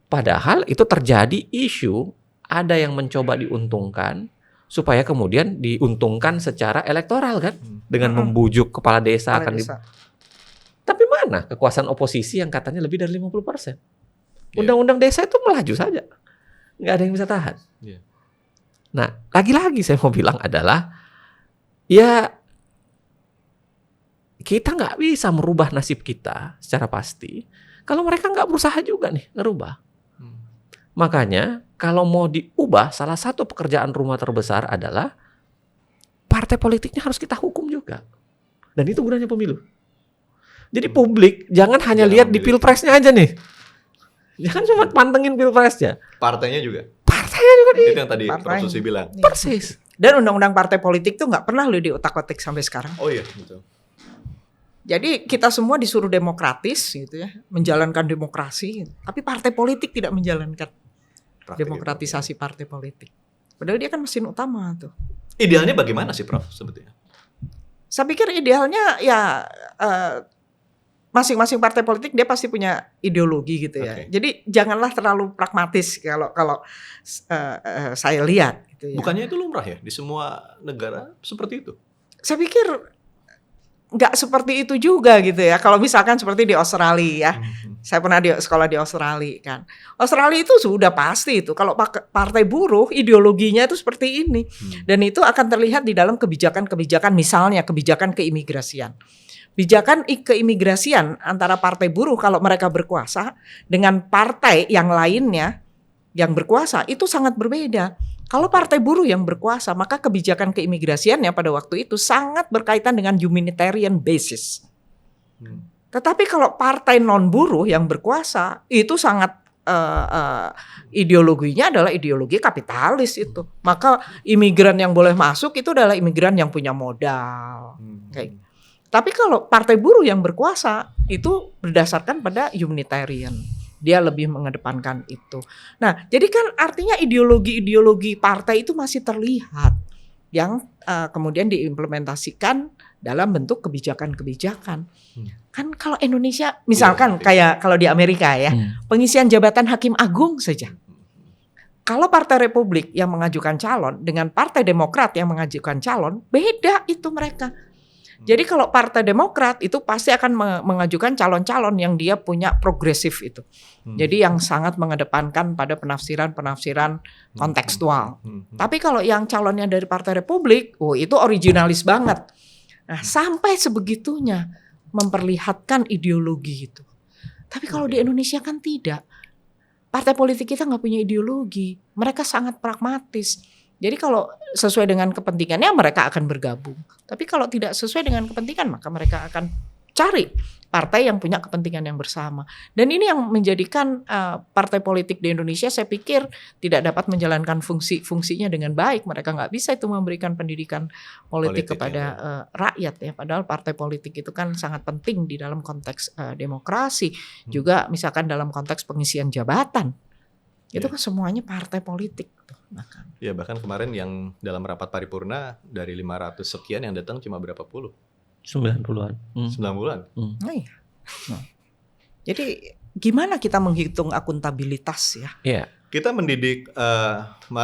Padahal itu terjadi isu ada yang mencoba diuntungkan supaya kemudian diuntungkan secara elektoral kan dengan membujuk kepala desa Tapi mana kekuasaan oposisi yang katanya lebih dari 50%? Undang-undang desa itu melaju saja. Nggak ada yang bisa tahan. Nah, lagi-lagi saya mau bilang adalah, ya kita nggak bisa merubah nasib kita secara pasti kalau mereka nggak berusaha juga nih ngerubah. Makanya kalau mau diubah, salah satu pekerjaan rumah terbesar adalah partai politiknya harus kita hukum juga. Dan itu gunanya pemilu. Jadi publik jangan hanya lihat di pilpresnya aja nih. Jangan cuma pantengin pilpresnya. Partainya juga. Partainya juga Itu yang tadi Partai. Prof Susi bilang. persis. Dan undang-undang partai politik tuh nggak pernah lo diotak-atik sampai sekarang. Oh iya, betul. Jadi kita semua disuruh demokratis gitu ya, menjalankan demokrasi, tapi partai politik tidak menjalankan Praktik demokratisasi partai politik. Padahal dia kan mesin utama tuh. itu. Idealnya bagaimana sih Prof sebetulnya? Saya pikir idealnya ya masing-masing partai politik dia pasti punya ideologi gitu ya. Oke. Jadi janganlah terlalu pragmatis kalau saya lihat gitu ya. Bukannya itu lumrah ya di semua negara seperti itu? Saya pikir nggak seperti itu juga gitu ya. Kalau misalkan seperti di Australia ya. Saya pernah sekolah di Australia kan. Australia itu sudah pasti itu. Kalau partai buruh ideologinya itu seperti ini. Dan itu akan terlihat di dalam kebijakan-kebijakan, misalnya kebijakan keimigrasian. Kebijakan keimigrasian antara partai buruh kalau mereka berkuasa dengan partai yang lainnya yang berkuasa itu sangat berbeda. Kalau partai buruh yang berkuasa, maka kebijakan keimigrasiannya pada waktu itu sangat berkaitan dengan humanitarian basis. Tetapi kalau partai non buruh yang berkuasa itu sangat ideologinya adalah ideologi kapitalis itu. Maka imigran yang boleh masuk itu adalah imigran yang punya modal. Kayak. Tapi kalau partai buruh yang berkuasa itu berdasarkan pada humanitarian. Dia lebih mengedepankan itu. Nah, jadi kan artinya ideologi-ideologi partai itu masih terlihat yang kemudian diimplementasikan dalam bentuk kebijakan-kebijakan. Kan kalau Indonesia misalkan kayak kalau di Amerika ya, pengisian jabatan hakim agung saja. Kalau Partai Republik yang mengajukan calon dengan Partai Demokrat yang mengajukan calon, beda itu mereka. Jadi kalau Partai Demokrat itu pasti akan mengajukan calon-calon yang dia punya progresif itu. Jadi yang sangat mengedepankan pada penafsiran-penafsiran kontekstual. Tapi kalau yang calonnya dari Partai Republik, itu originalis banget. Nah, sampai sebegitunya memperlihatkan ideologi itu. Tapi kalau di Indonesia kan tidak. Partai politik kita nggak punya ideologi. Mereka sangat pragmatis. Jadi kalau sesuai dengan kepentingannya mereka akan bergabung. Tapi kalau tidak sesuai dengan kepentingan maka mereka akan cari partai yang punya kepentingan yang bersama. Dan ini yang menjadikan partai politik di Indonesia saya pikir tidak dapat menjalankan fungsinya dengan baik. Mereka nggak bisa itu memberikan pendidikan politik kepada rakyat ya. Padahal partai politik itu kan sangat penting di dalam konteks demokrasi. Juga misalkan dalam konteks pengisian jabatan. Itu kan semuanya partai politik. Ya bahkan kemarin yang dalam rapat paripurna dari 500 sekian yang datang cuma berapa puluh? 90-an. 90-an. Nah, iya. Jadi gimana kita menghitung akuntabilitas ya? Iya. Kita mendidik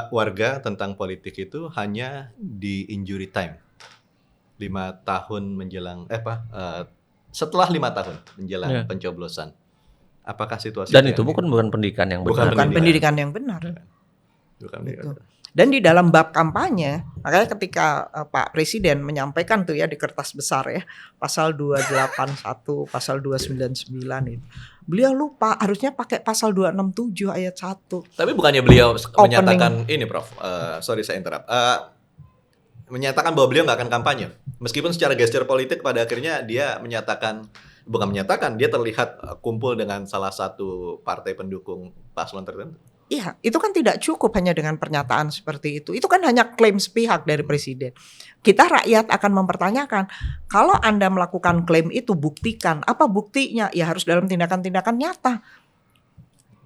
warga tentang politik itu hanya di injury time. 5 tahun menjelang setelah 5 tahun menjelang pencoblosan. Apakah situasi Dan itu bukan pendidikan yang benar. Bukan pendidikan yang benar. Bukan gitu. Dan di dalam bab kampanye, makanya ketika Pak Presiden menyampaikan tuh ya di kertas besar ya, pasal 281, pasal 299 itu. Beliau lupa harusnya pakai pasal 267 ayat 1. Tapi bukannya beliau menyatakan ini Prof, sorry saya interrupt. Menyatakan bahwa beliau nggak akan kampanye. Meskipun secara gesture politik pada akhirnya dia dia terlihat kumpul dengan salah satu partai pendukung paslon tertentu. Iya, itu kan tidak cukup hanya dengan pernyataan seperti itu. Itu kan hanya klaim sepihak dari Presiden. Kita rakyat akan mempertanyakan, kalau Anda melakukan klaim itu buktikan. Apa buktinya? Ya harus dalam tindakan-tindakan nyata.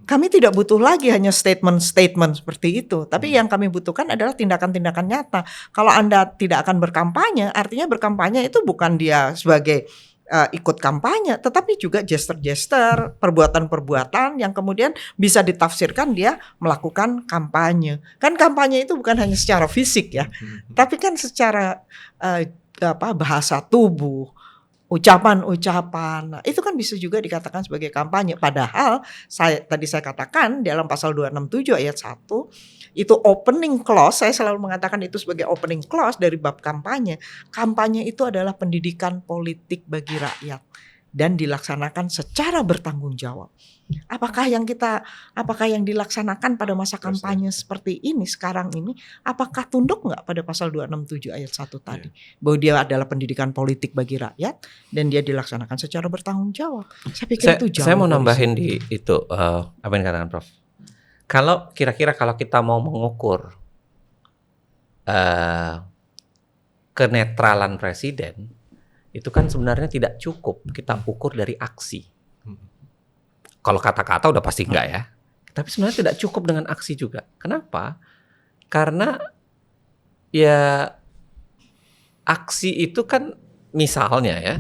Kami tidak butuh lagi hanya statement-statement seperti itu. Tapi yang kami butuhkan adalah tindakan-tindakan nyata. Kalau Anda tidak akan berkampanye, artinya berkampanye itu bukan dia sebagai ikut kampanye, tetapi juga gesture-gesture, perbuatan-perbuatan yang kemudian bisa ditafsirkan dia melakukan kampanye. Kan kampanye itu bukan hanya secara fisik ya, tapi kan secara bahasa tubuh, ucapan-ucapan. Nah, itu kan bisa juga dikatakan sebagai kampanye. Padahal tadi saya katakan dalam pasal 267 ayat 1 itu opening clause, saya selalu mengatakan itu sebagai opening clause dari bab kampanye. Kampanye itu adalah pendidikan politik bagi rakyat dan dilaksanakan secara bertanggung jawab. Apakah yang dilaksanakan pada masa kampanye seperti ini sekarang ini, apakah tunduk nggak pada pasal 267 ayat 1 tadi? Bahwa dia adalah pendidikan politik bagi rakyat dan dia dilaksanakan secara bertanggung jawab. Saya pikir itu jauh. Saya mau nambahin di itu apa yang dikatakan Prof. Kalau kira-kira kalau kita mau mengukur kenetralan presiden, itu kan sebenarnya tidak cukup kita ukur dari aksi. Kalau kata-kata udah pasti enggak ya. Tapi sebenarnya tidak cukup dengan aksi juga. Kenapa? Karena ya aksi itu kan misalnya ya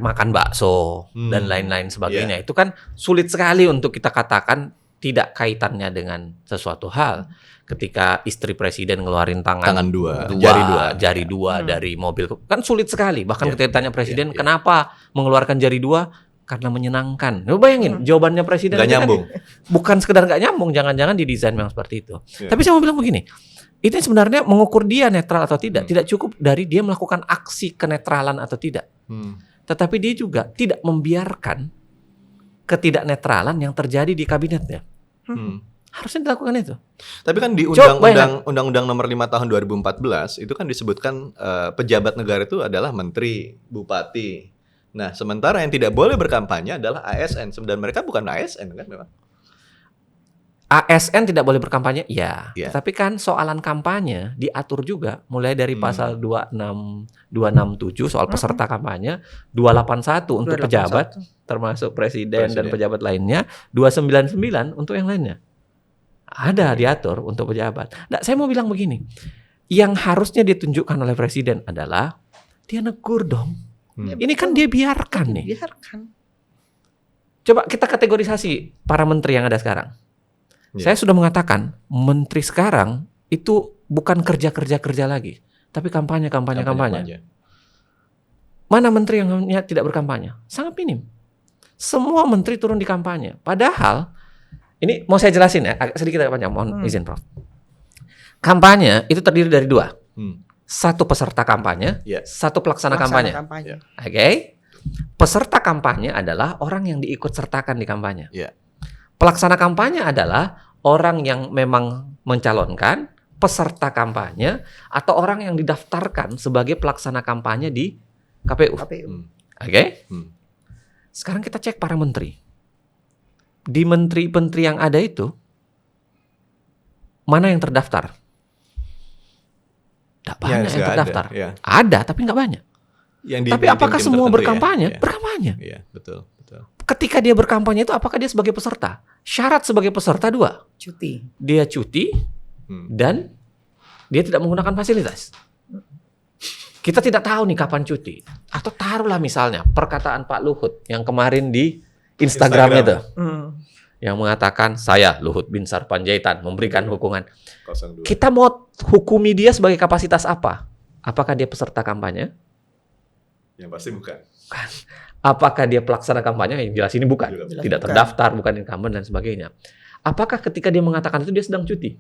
makan bakso dan lain-lain sebagainya. Itu kan sulit sekali untuk kita katakan tidak kaitannya dengan sesuatu hal. Ketika istri presiden ngeluarin tangan jari dua dari mobil, kan sulit sekali. Bahkan ketika ditanya presiden kenapa mengeluarkan jari dua, karena menyenangkan. Lu bayangin jawabannya presiden Gak nyambung. Kan, bukan sekedar gak nyambung, jangan-jangan didesain memang seperti itu. Tapi saya mau bilang begini, itu sebenarnya mengukur dia netral atau tidak cukup dari dia melakukan aksi kenetralan atau tidak. Tetapi dia juga tidak membiarkan ketidaknetralan yang terjadi di kabinetnya. Harusnya dilakukan itu. Tapi kan di Undang-Undang Nomor 5 Tahun 2014 itu kan disebutkan pejabat negara itu adalah menteri, bupati. Nah, sementara yang tidak boleh berkampanye adalah ASN. Sebenarnya mereka bukan ASN kan memang. ASN tidak boleh berkampanye, ya. Tapi kan soalan kampanye diatur juga mulai dari pasal 267 soal peserta kampanye, 281 untuk pejabat termasuk presiden dan pejabat lainnya, 299 untuk yang lainnya. Ada diatur untuk pejabat. Nah, saya mau bilang begini. Yang harusnya ditunjukkan oleh presiden adalah dia negur dong. Ini kan dia biarkan nih. Coba kita kategorisasi para menteri yang ada sekarang. Saya sudah mengatakan menteri sekarang itu bukan kerja lagi, tapi kampanye. Mana menteri yang tidak berkampanye? Sangat minim. Semua menteri turun di kampanye. Padahal ini mau saya jelasin ya, sedikit agak panjang, mohon izin Prof. Kampanye itu terdiri dari dua. Satu peserta kampanye, satu pelaksana kampanye. Oke. Peserta kampanye adalah orang yang diikut sertakan di kampanye. Pelaksana kampanye adalah orang yang memang mencalonkan, peserta kampanye, atau orang yang didaftarkan sebagai pelaksana kampanye di KPU. Oke? Sekarang kita cek para menteri. Di menteri-menteri yang ada itu, mana yang terdaftar? Tidak banyak yang terdaftar. Ada, tapi nggak banyak. Tapi apakah semua berkampanye? Berkampanye. Iya, betul. Ketika dia berkampanye itu apakah dia sebagai peserta? Syarat sebagai peserta dua. Dia cuti dan dia tidak menggunakan fasilitas. Kita tidak tahu nih kapan cuti. Atau taruhlah misalnya perkataan Pak Luhut yang kemarin di Instagram itu. Yang mengatakan saya Luhut Binsar Panjaitan memberikan hukuman. 02. Kita mau hukumi dia sebagai kapasitas apa? Apakah dia peserta kampanye? Yang pasti bukan. Apakah dia pelaksana kampanye? Yang jelas ini bukan. Tidak terdaftar, bukan incumbent dan sebagainya. Apakah ketika dia mengatakan itu dia sedang cuti?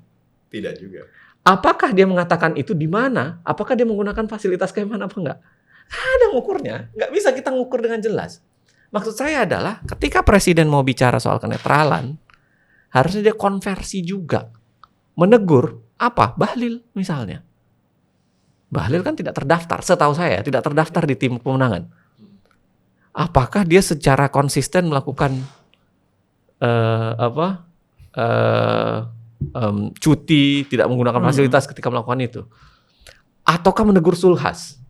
Tidak juga. Apakah dia mengatakan itu di mana? Apakah dia menggunakan fasilitas keamanan apa enggak? Ada ngukurnya. Nggak bisa kita ngukur dengan jelas. Maksud saya adalah ketika presiden mau bicara soal kenetralan, harusnya dia konversi juga. Menegur apa? Bahlil misalnya. Bahlil kan tidak terdaftar, setahu saya tidak terdaftar di tim pemenangan. Apakah dia secara konsisten melakukan cuti, tidak menggunakan fasilitas ketika melakukan itu? Ataukah menegur Sulhas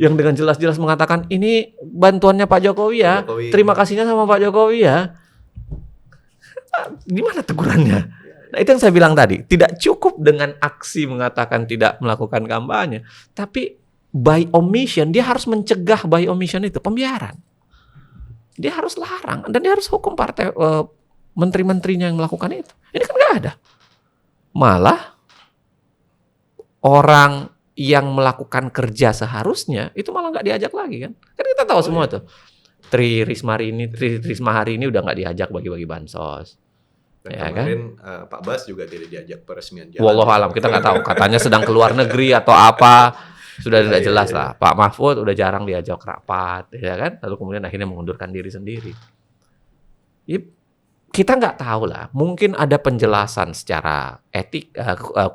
yang dengan jelas-jelas mengatakan ini bantuannya Pak Jokowi ya, terima kasihnya sama Pak Jokowi ya? Gimana tegurannya? Nah, itu yang saya bilang tadi, tidak cukup dengan aksi mengatakan tidak melakukan kampanye, tapi by omission dia harus mencegah by omission itu pembiaran. Dia harus larang dan dia harus hukum partai menteri-menterinya yang melakukan itu. Ini kan nggak ada. Malah orang yang melakukan kerja seharusnya itu malah nggak diajak lagi kan? Kan kita tahu semua tuh. Tri Risma hari ini udah nggak diajak bagi-bagi bansos. Dan ya kemarin kan? Pak Bas juga tidak diajak peresmian jalan. Wallahualam, kita nggak tahu. Katanya sedang keluar negeri atau apa. Sudah tidak jelas lah. Pak Mahfud udah jarang diajak rapat, ya kan? Lalu kemudian akhirnya mengundurkan diri sendiri. Ya, kita nggak tahu lah. Mungkin ada penjelasan secara etik,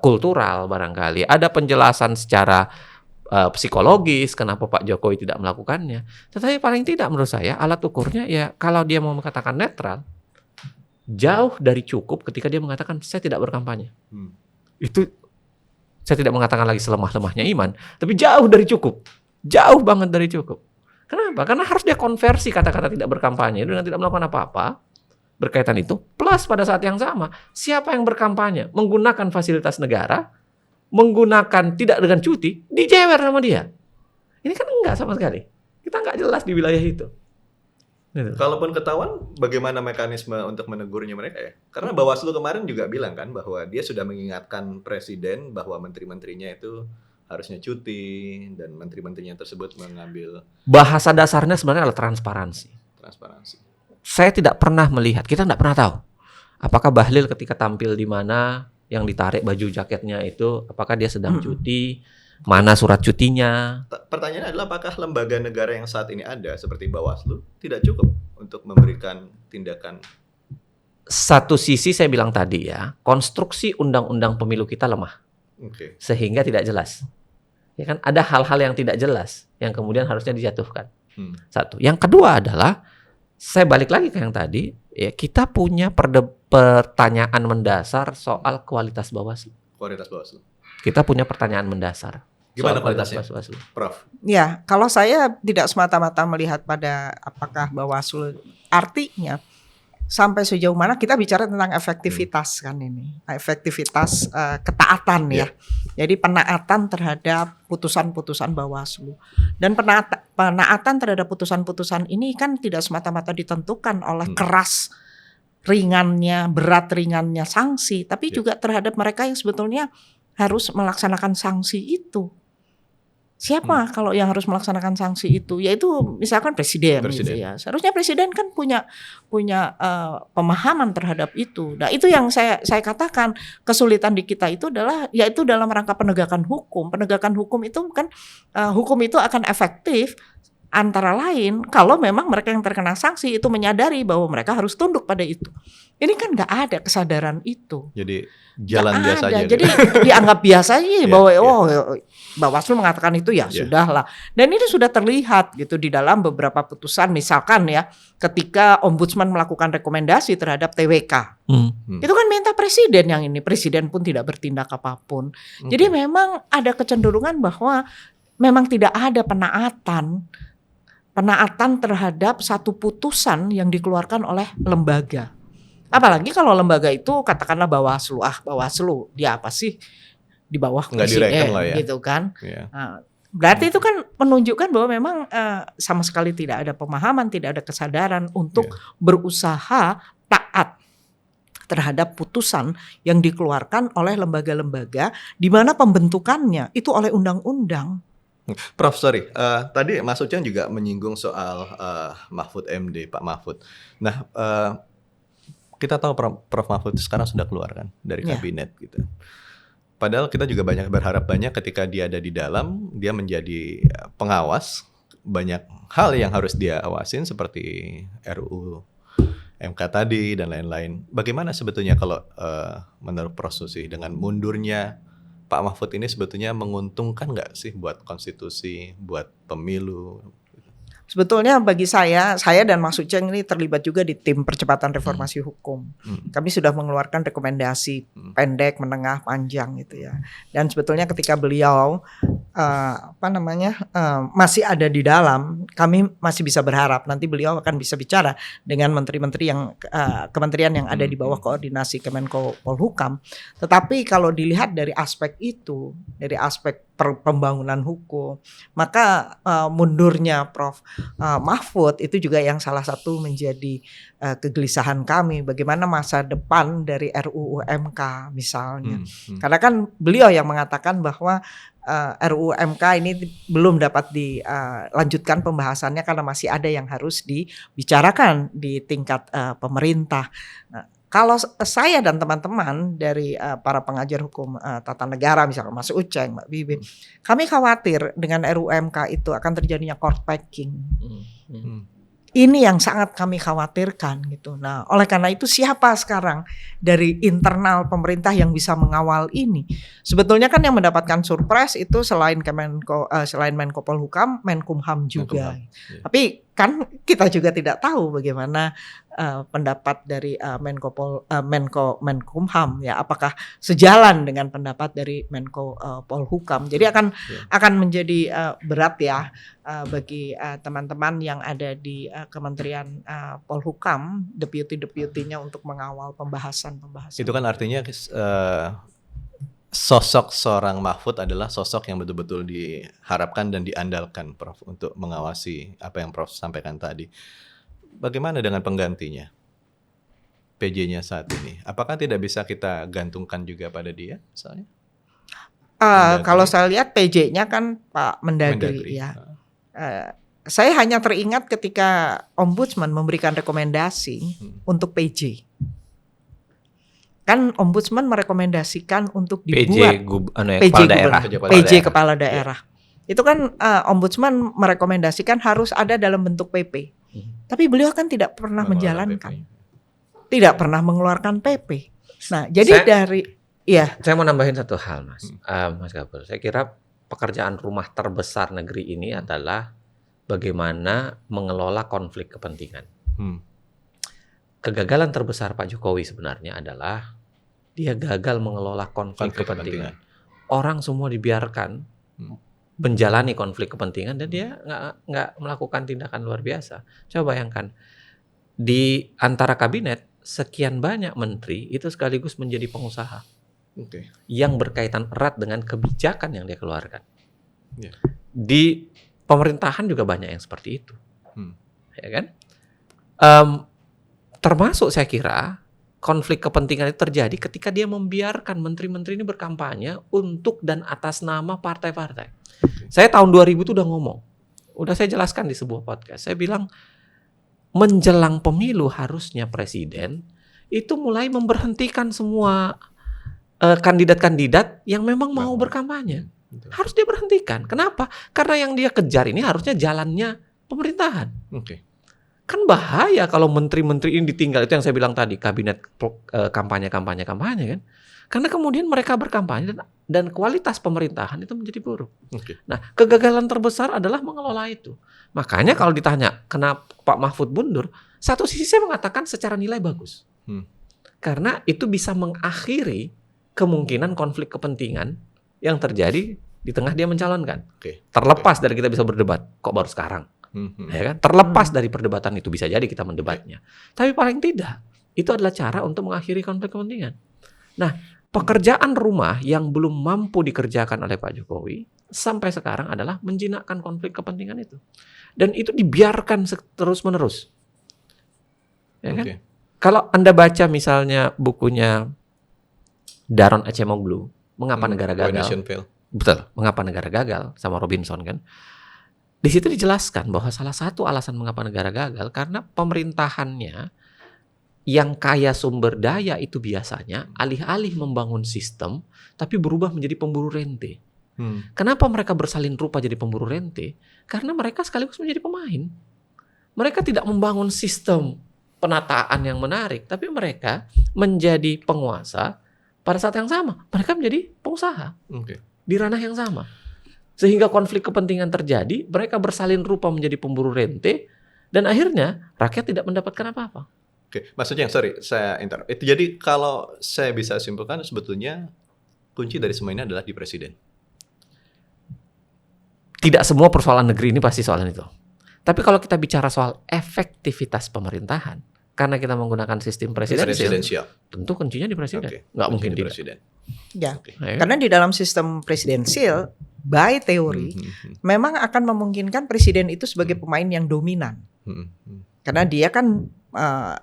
kultural barangkali. Ada penjelasan secara psikologis kenapa Pak Jokowi tidak melakukannya. Tetapi paling tidak menurut saya alat ukurnya ya kalau dia mau mengatakan netral, jauh dari cukup ketika dia mengatakan saya tidak berkampanye. Itu saya tidak mengatakan lagi selemah-lemahnya iman, tapi jauh dari cukup. Jauh banget dari cukup. Kenapa? Karena harus dia konversi kata-kata tidak berkampanye dengan tidak melakukan apa-apa berkaitan itu. Plus pada saat yang sama, siapa yang berkampanye menggunakan fasilitas negara, menggunakan tidak dengan cuti, dijewer sama dia. Ini kan enggak sama sekali. Kita enggak jelas di wilayah itu. Gitu. Kalaupun ketahuan, bagaimana mekanisme untuk menegurnya mereka ya? Karena Bawaslu kemarin juga bilang kan bahwa dia sudah mengingatkan presiden bahwa menteri-menterinya itu harusnya cuti dan menteri-menterinya tersebut mengambil Bahasa dasarnya sebenarnya adalah transparansi. Saya tidak pernah melihat, kita tidak pernah tahu apakah Bahlil ketika tampil di mana yang ditarik baju jaketnya itu, apakah dia sedang cuti, mana surat cutinya. Pertanyaannya adalah apakah lembaga negara yang saat ini ada seperti Bawaslu tidak cukup untuk memberikan tindakan? Satu sisi saya bilang tadi ya, konstruksi undang-undang pemilu kita lemah. Sehingga tidak jelas. Ya kan, ada hal-hal yang tidak jelas yang kemudian harusnya dijatuhkan. Satu. Yang kedua adalah saya balik lagi ke yang tadi, ya, kita punya pertanyaan mendasar soal kualitas Bawaslu. Kita punya pertanyaan mendasar. Gimana kualitasnya, Prof? Ya, kalau saya tidak semata-mata melihat pada apakah Bawaslu, artinya sampai sejauh mana kita bicara tentang efektivitas kan ini, efektivitas ketaatan ya. Jadi penaatan terhadap putusan-putusan Bawaslu, dan penaatan terhadap putusan-putusan ini kan tidak semata-mata ditentukan oleh keras ringannya, berat ringannya sanksi, tapi juga terhadap mereka yang sebetulnya harus melaksanakan sanksi itu. Siapa kalau yang harus melaksanakan sanksi itu? Yaitu misalkan presiden. Gitu ya. Seharusnya presiden kan punya pemahaman terhadap itu. Nah, itu yang saya katakan kesulitan di kita itu adalah yaitu dalam rangka penegakan hukum. Penegakan hukum itu kan hukum itu akan efektif antara lain kalau memang mereka yang terkena sanksi itu menyadari bahwa mereka harus tunduk pada itu. Ini kan nggak ada kesadaran itu. Jadi jalan biasa aja. Jadi dianggap biasa aja bahwa Bawaslu mengatakan itu ya sudahlah. Dan ini sudah terlihat gitu di dalam beberapa putusan, misalkan ya ketika Ombudsman melakukan rekomendasi terhadap TWK. Itu kan minta presiden yang ini, presiden pun tidak bertindak apapun. Jadi memang ada kecenderungan bahwa memang tidak ada penaatan terhadap satu putusan yang dikeluarkan oleh lembaga. Apalagi kalau lembaga itu katakanlah Bawaslu, dia apa sih di bawah presiden gitu kan. Nah, berarti itu kan menunjukkan bahwa memang sama sekali tidak ada pemahaman, tidak ada kesadaran untuk berusaha taat terhadap putusan yang dikeluarkan oleh lembaga-lembaga di mana pembentukannya itu oleh undang-undang. Prof, sorry, tadi Mas Uceng juga menyinggung soal Mahfud MD, Pak Mahfud. Nah, kita tahu Prof Mahfud sekarang sudah keluar kan dari kabinet gitu. Padahal kita juga berharap banyak ketika dia ada di dalam, dia menjadi pengawas, banyak hal yang harus dia awasin seperti RUU MK tadi dan lain-lain. Bagaimana sebetulnya kalau menurut Prof Susi dengan mundurnya Pak Mahfud ini sebetulnya menguntungkan nggak sih buat konstitusi, buat pemilu? Sebetulnya bagi saya dan Mas Uceng ini terlibat juga di tim percepatan reformasi hukum. Kami sudah mengeluarkan rekomendasi pendek, menengah, panjang gitu ya. Dan sebetulnya ketika beliau masih ada di dalam, kami masih bisa berharap nanti beliau akan bisa bicara dengan menteri-menteri yang kementerian yang ada di bawah koordinasi Kemenko Polhukam. Tetapi kalau dilihat dari aspek itu, dari aspek pembangunan hukum, maka mundurnya Prof Mahfud itu juga yang salah satu menjadi kegelisahan kami, bagaimana masa depan dari RUU MK misalnya. Karena kan beliau yang mengatakan bahwa RUU MK ini belum dapat dilanjutkan pembahasannya karena masih ada yang harus dibicarakan di tingkat pemerintah. Nah, kalau saya dan teman-teman dari para pengajar hukum tata negara, misalnya Mas Uceng, Mbak Bibi, kami khawatir dengan RUU MK itu akan terjadinya court packing. Ini yang sangat kami khawatirkan gitu. Nah, oleh karena itu siapa sekarang dari internal pemerintah yang bisa mengawal ini? Sebetulnya kan yang mendapatkan surprise itu selain Menko Polhukam, Menkumham juga. Tapi kan kita juga tidak tahu bagaimana pendapat dari Menkumham ya, apakah sejalan dengan pendapat dari Menko Polhukam. Jadi akan menjadi berat ya bagi teman-teman yang ada di Kementerian Polhukam, deputi-deputinya untuk mengawal pembahasan. Itu kan artinya sosok seorang Mahfud adalah sosok yang betul-betul diharapkan dan diandalkan, Prof, untuk mengawasi apa yang Prof sampaikan tadi. Bagaimana dengan penggantinya, PJ-nya saat ini? Apakah tidak bisa kita gantungkan juga pada dia, misalnya? Kalau saya lihat PJ-nya kan Pak Mendagri. Ya. Saya hanya teringat ketika Ombudsman memberikan rekomendasi untuk PJ. Kan Ombudsman merekomendasikan untuk dibuat PJ kepala daerah. Itu kan Ombudsman merekomendasikan harus ada dalam bentuk PP. Tapi beliau kan tidak pernah menjalankan. Tidak pernah mengeluarkan PP. Nah, jadi saya mau nambahin satu hal, Mas. Mas Gabor, saya kira pekerjaan rumah terbesar negeri ini adalah bagaimana mengelola konflik kepentingan. Kegagalan terbesar Pak Jokowi sebenarnya adalah dia gagal mengelola konflik kepentingan. Orang semua dibiarkan menjalani konflik kepentingan dan dia nggak melakukan tindakan luar biasa. Coba bayangkan, di antara kabinet sekian banyak menteri itu sekaligus menjadi pengusaha yang berkaitan erat dengan kebijakan yang dia keluarkan. Di pemerintahan juga banyak yang seperti itu, ya kan? Termasuk saya kira konflik kepentingan itu terjadi ketika dia membiarkan menteri-menteri ini berkampanye untuk dan atas nama partai-partai. Saya tahun 2000 itu udah ngomong, udah saya jelaskan di sebuah podcast. Saya bilang menjelang pemilu harusnya presiden itu mulai memberhentikan semua kandidat-kandidat yang memang mau berkampanye. Harus dia berhentikan. Kenapa? Karena yang dia kejar ini harusnya jalannya pemerintahan. Kan bahaya kalau menteri-menteri ini ditinggal, itu yang saya bilang tadi, kabinet kampanye kan. Karena kemudian mereka berkampanye dan kualitas pemerintahan itu menjadi buruk. Nah, kegagalan terbesar adalah mengelola itu. Makanya kalau ditanya kenapa Pak Mahfud mundur, satu sisi saya mengatakan secara nilai bagus. Karena itu bisa mengakhiri kemungkinan konflik kepentingan yang terjadi di tengah dia mencalonkan. Terlepas dari kita bisa berdebat, kok baru sekarang? Ya kan? Terlepas dari perdebatan itu, bisa jadi kita mendebatnya. Tapi paling tidak, itu adalah cara untuk mengakhiri konflik kepentingan. Nah, pekerjaan rumah yang belum mampu dikerjakan oleh Pak Jokowi sampai sekarang adalah menjinakkan konflik kepentingan itu. Dan itu dibiarkan terus-menerus. Ya kan? Kalau Anda baca misalnya bukunya Daron Acemoglu, Mengapa Negara Gagal? Betul, Mengapa Negara Gagal sama Robinson kan? Di situ dijelaskan bahwa salah satu alasan mengapa negara gagal karena pemerintahannya yang kaya sumber daya itu biasanya alih-alih membangun sistem tapi berubah menjadi pemburu rente. Kenapa mereka bersalin rupa jadi pemburu rente? Karena mereka sekaligus menjadi pemain. Mereka tidak membangun sistem penataan yang menarik, tapi mereka menjadi penguasa pada saat yang sama. Mereka menjadi pengusaha di ranah yang sama. Sehingga konflik kepentingan terjadi, mereka bersalin rupa menjadi pemburu rente, dan akhirnya rakyat tidak mendapatkan apa-apa. Maksudnya, sorry, saya interrupt. Itu jadi kalau saya bisa simpulkan, sebetulnya kunci dari semua ini adalah di presiden. Tidak semua persoalan negeri ini pasti soalan itu. Tapi kalau kita bicara soal efektivitas pemerintahan, karena kita menggunakan sistem presidensial, tentu kuncinya di presiden. Nggak mungkin di presiden. Ya, karena di dalam sistem presidensial, by teori, memang akan memungkinkan presiden itu sebagai pemain yang dominan. Karena dia kan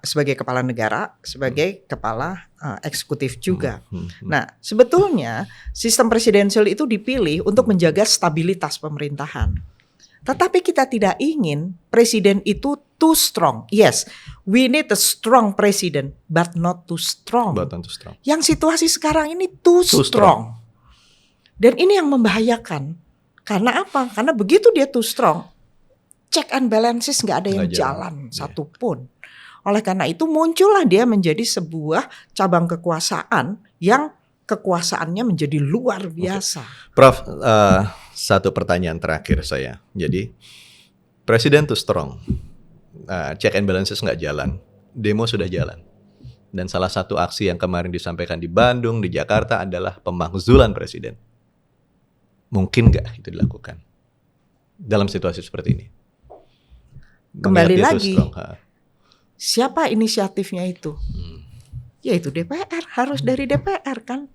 sebagai kepala negara, sebagai kepala eksekutif juga. Nah, sebetulnya sistem presidensial itu dipilih untuk menjaga stabilitas pemerintahan. Tetapi kita tidak ingin presiden itu too strong. Yes, we need a strong president, but not too strong. Yang situasi sekarang ini too strong. Dan ini yang membahayakan. Karena apa? Karena begitu dia too strong, check and balances nggak ada yang jalan satupun. Oleh karena itu muncullah dia menjadi sebuah cabang kekuasaan yang kekuasaannya menjadi luar biasa. Prof, satu pertanyaan terakhir saya. Jadi Presiden too strong, check and balances nggak jalan, demo sudah jalan. Dan salah satu aksi yang kemarin disampaikan di Bandung, di Jakarta adalah pemakzulan presiden. Mungkin nggak itu dilakukan dalam situasi seperti ini? Kembali Mengingat dia too lagi, strong, siapa inisiatifnya itu? Yaitu DPR, harus dari DPR kan.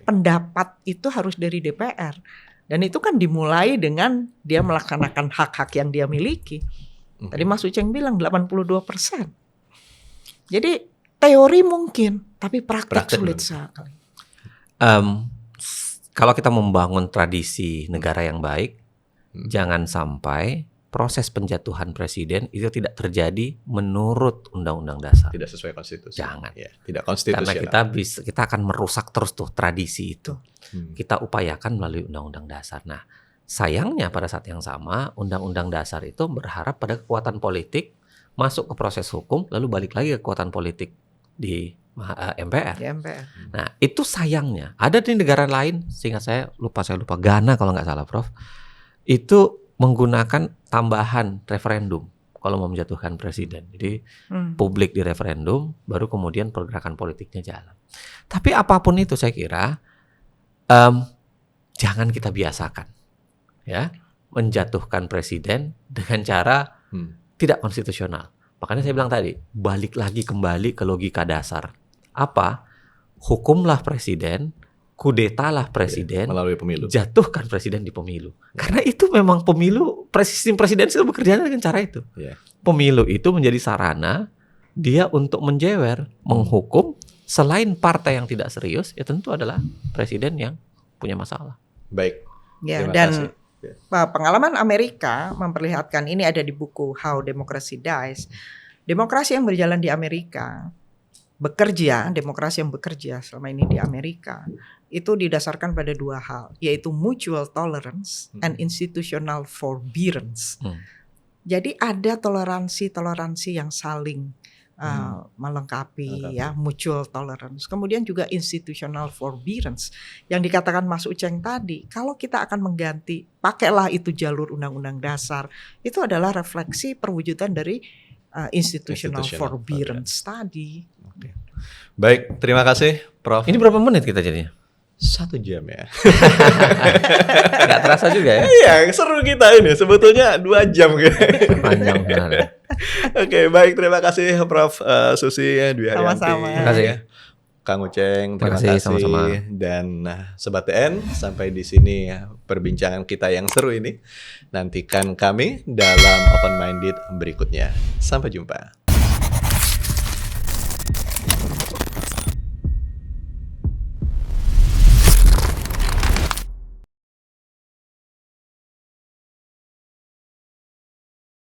Pendapat itu harus dari DPR. Dan itu kan dimulai dengan dia melaksanakan hak-hak yang dia miliki. Tadi Mas Uceng bilang 82%. Jadi teori mungkin, tapi praktek sulit sekali. Kalau kita membangun tradisi negara yang baik, jangan sampai proses penjatuhan presiden itu tidak terjadi menurut Undang-Undang Dasar. Tidak sesuai konstitusi. Jangan. Ya, tidak konstitusional. Karena kita akan merusak terus tuh tradisi itu. Kita upayakan melalui Undang-Undang Dasar. Nah, sayangnya pada saat yang sama Undang-Undang Dasar itu berharap pada kekuatan politik masuk ke proses hukum lalu balik lagi ke kekuatan politik di MPR. Di MPR. Nah, itu sayangnya. Ada di negara lain, seingat saya lupa Ghana kalau nggak salah, Prof. Itu menggunakan tambahan referendum kalau mau menjatuhkan presiden. Jadi publik di referendum, baru kemudian pergerakan politiknya jalan. Tapi apapun itu saya kira jangan kita biasakan, ya, menjatuhkan presiden dengan cara tidak konstitusional. Makanya saya bilang tadi, balik lagi kembali ke logika dasar. Apa? Hukumlah presiden, kudetalah presiden, melalui pemilu. Jatuhkan presiden di pemilu. Karena itu memang pemilu, sistem presidensial bekerja dengan cara itu. Pemilu itu menjadi sarana dia untuk menjewer, menghukum selain partai yang tidak serius, ya tentu adalah presiden yang punya masalah. Baik. Ya, Terima dan kasih. Pengalaman Amerika memperlihatkan, ini ada di buku How Democracy Dies. Demokrasi yang berjalan di Amerika demokrasi yang bekerja selama ini di Amerika itu didasarkan pada dua hal, yaitu mutual tolerance and institutional forbearance. Jadi ada toleransi yang saling melengkapi, ya, mutual tolerance. Kemudian juga institutional forbearance yang dikatakan Mas Uceng tadi. Kalau kita akan mengganti, pakailah itu jalur Undang-Undang Dasar. Itu adalah refleksi perwujudan dari institutional forbearance tadi. Baik, terima kasih Prof. Ini berapa menit kita jadinya? 1 jam ya. Nggak terasa juga ya? Iya, seru kita ini. Sebetulnya 2 jam gitu. Panjang benar. Oke, baik, terima kasih Prof. Susi Dwi Haryanti. Sama-sama. Terima kasih. Kang Uceng, terima Terima kasih, kasih. sama-sama. Dan Sobat TN, sampai di sini perbincangan kita yang seru ini. Nantikan kami dalam Open Minded berikutnya. Sampai jumpa.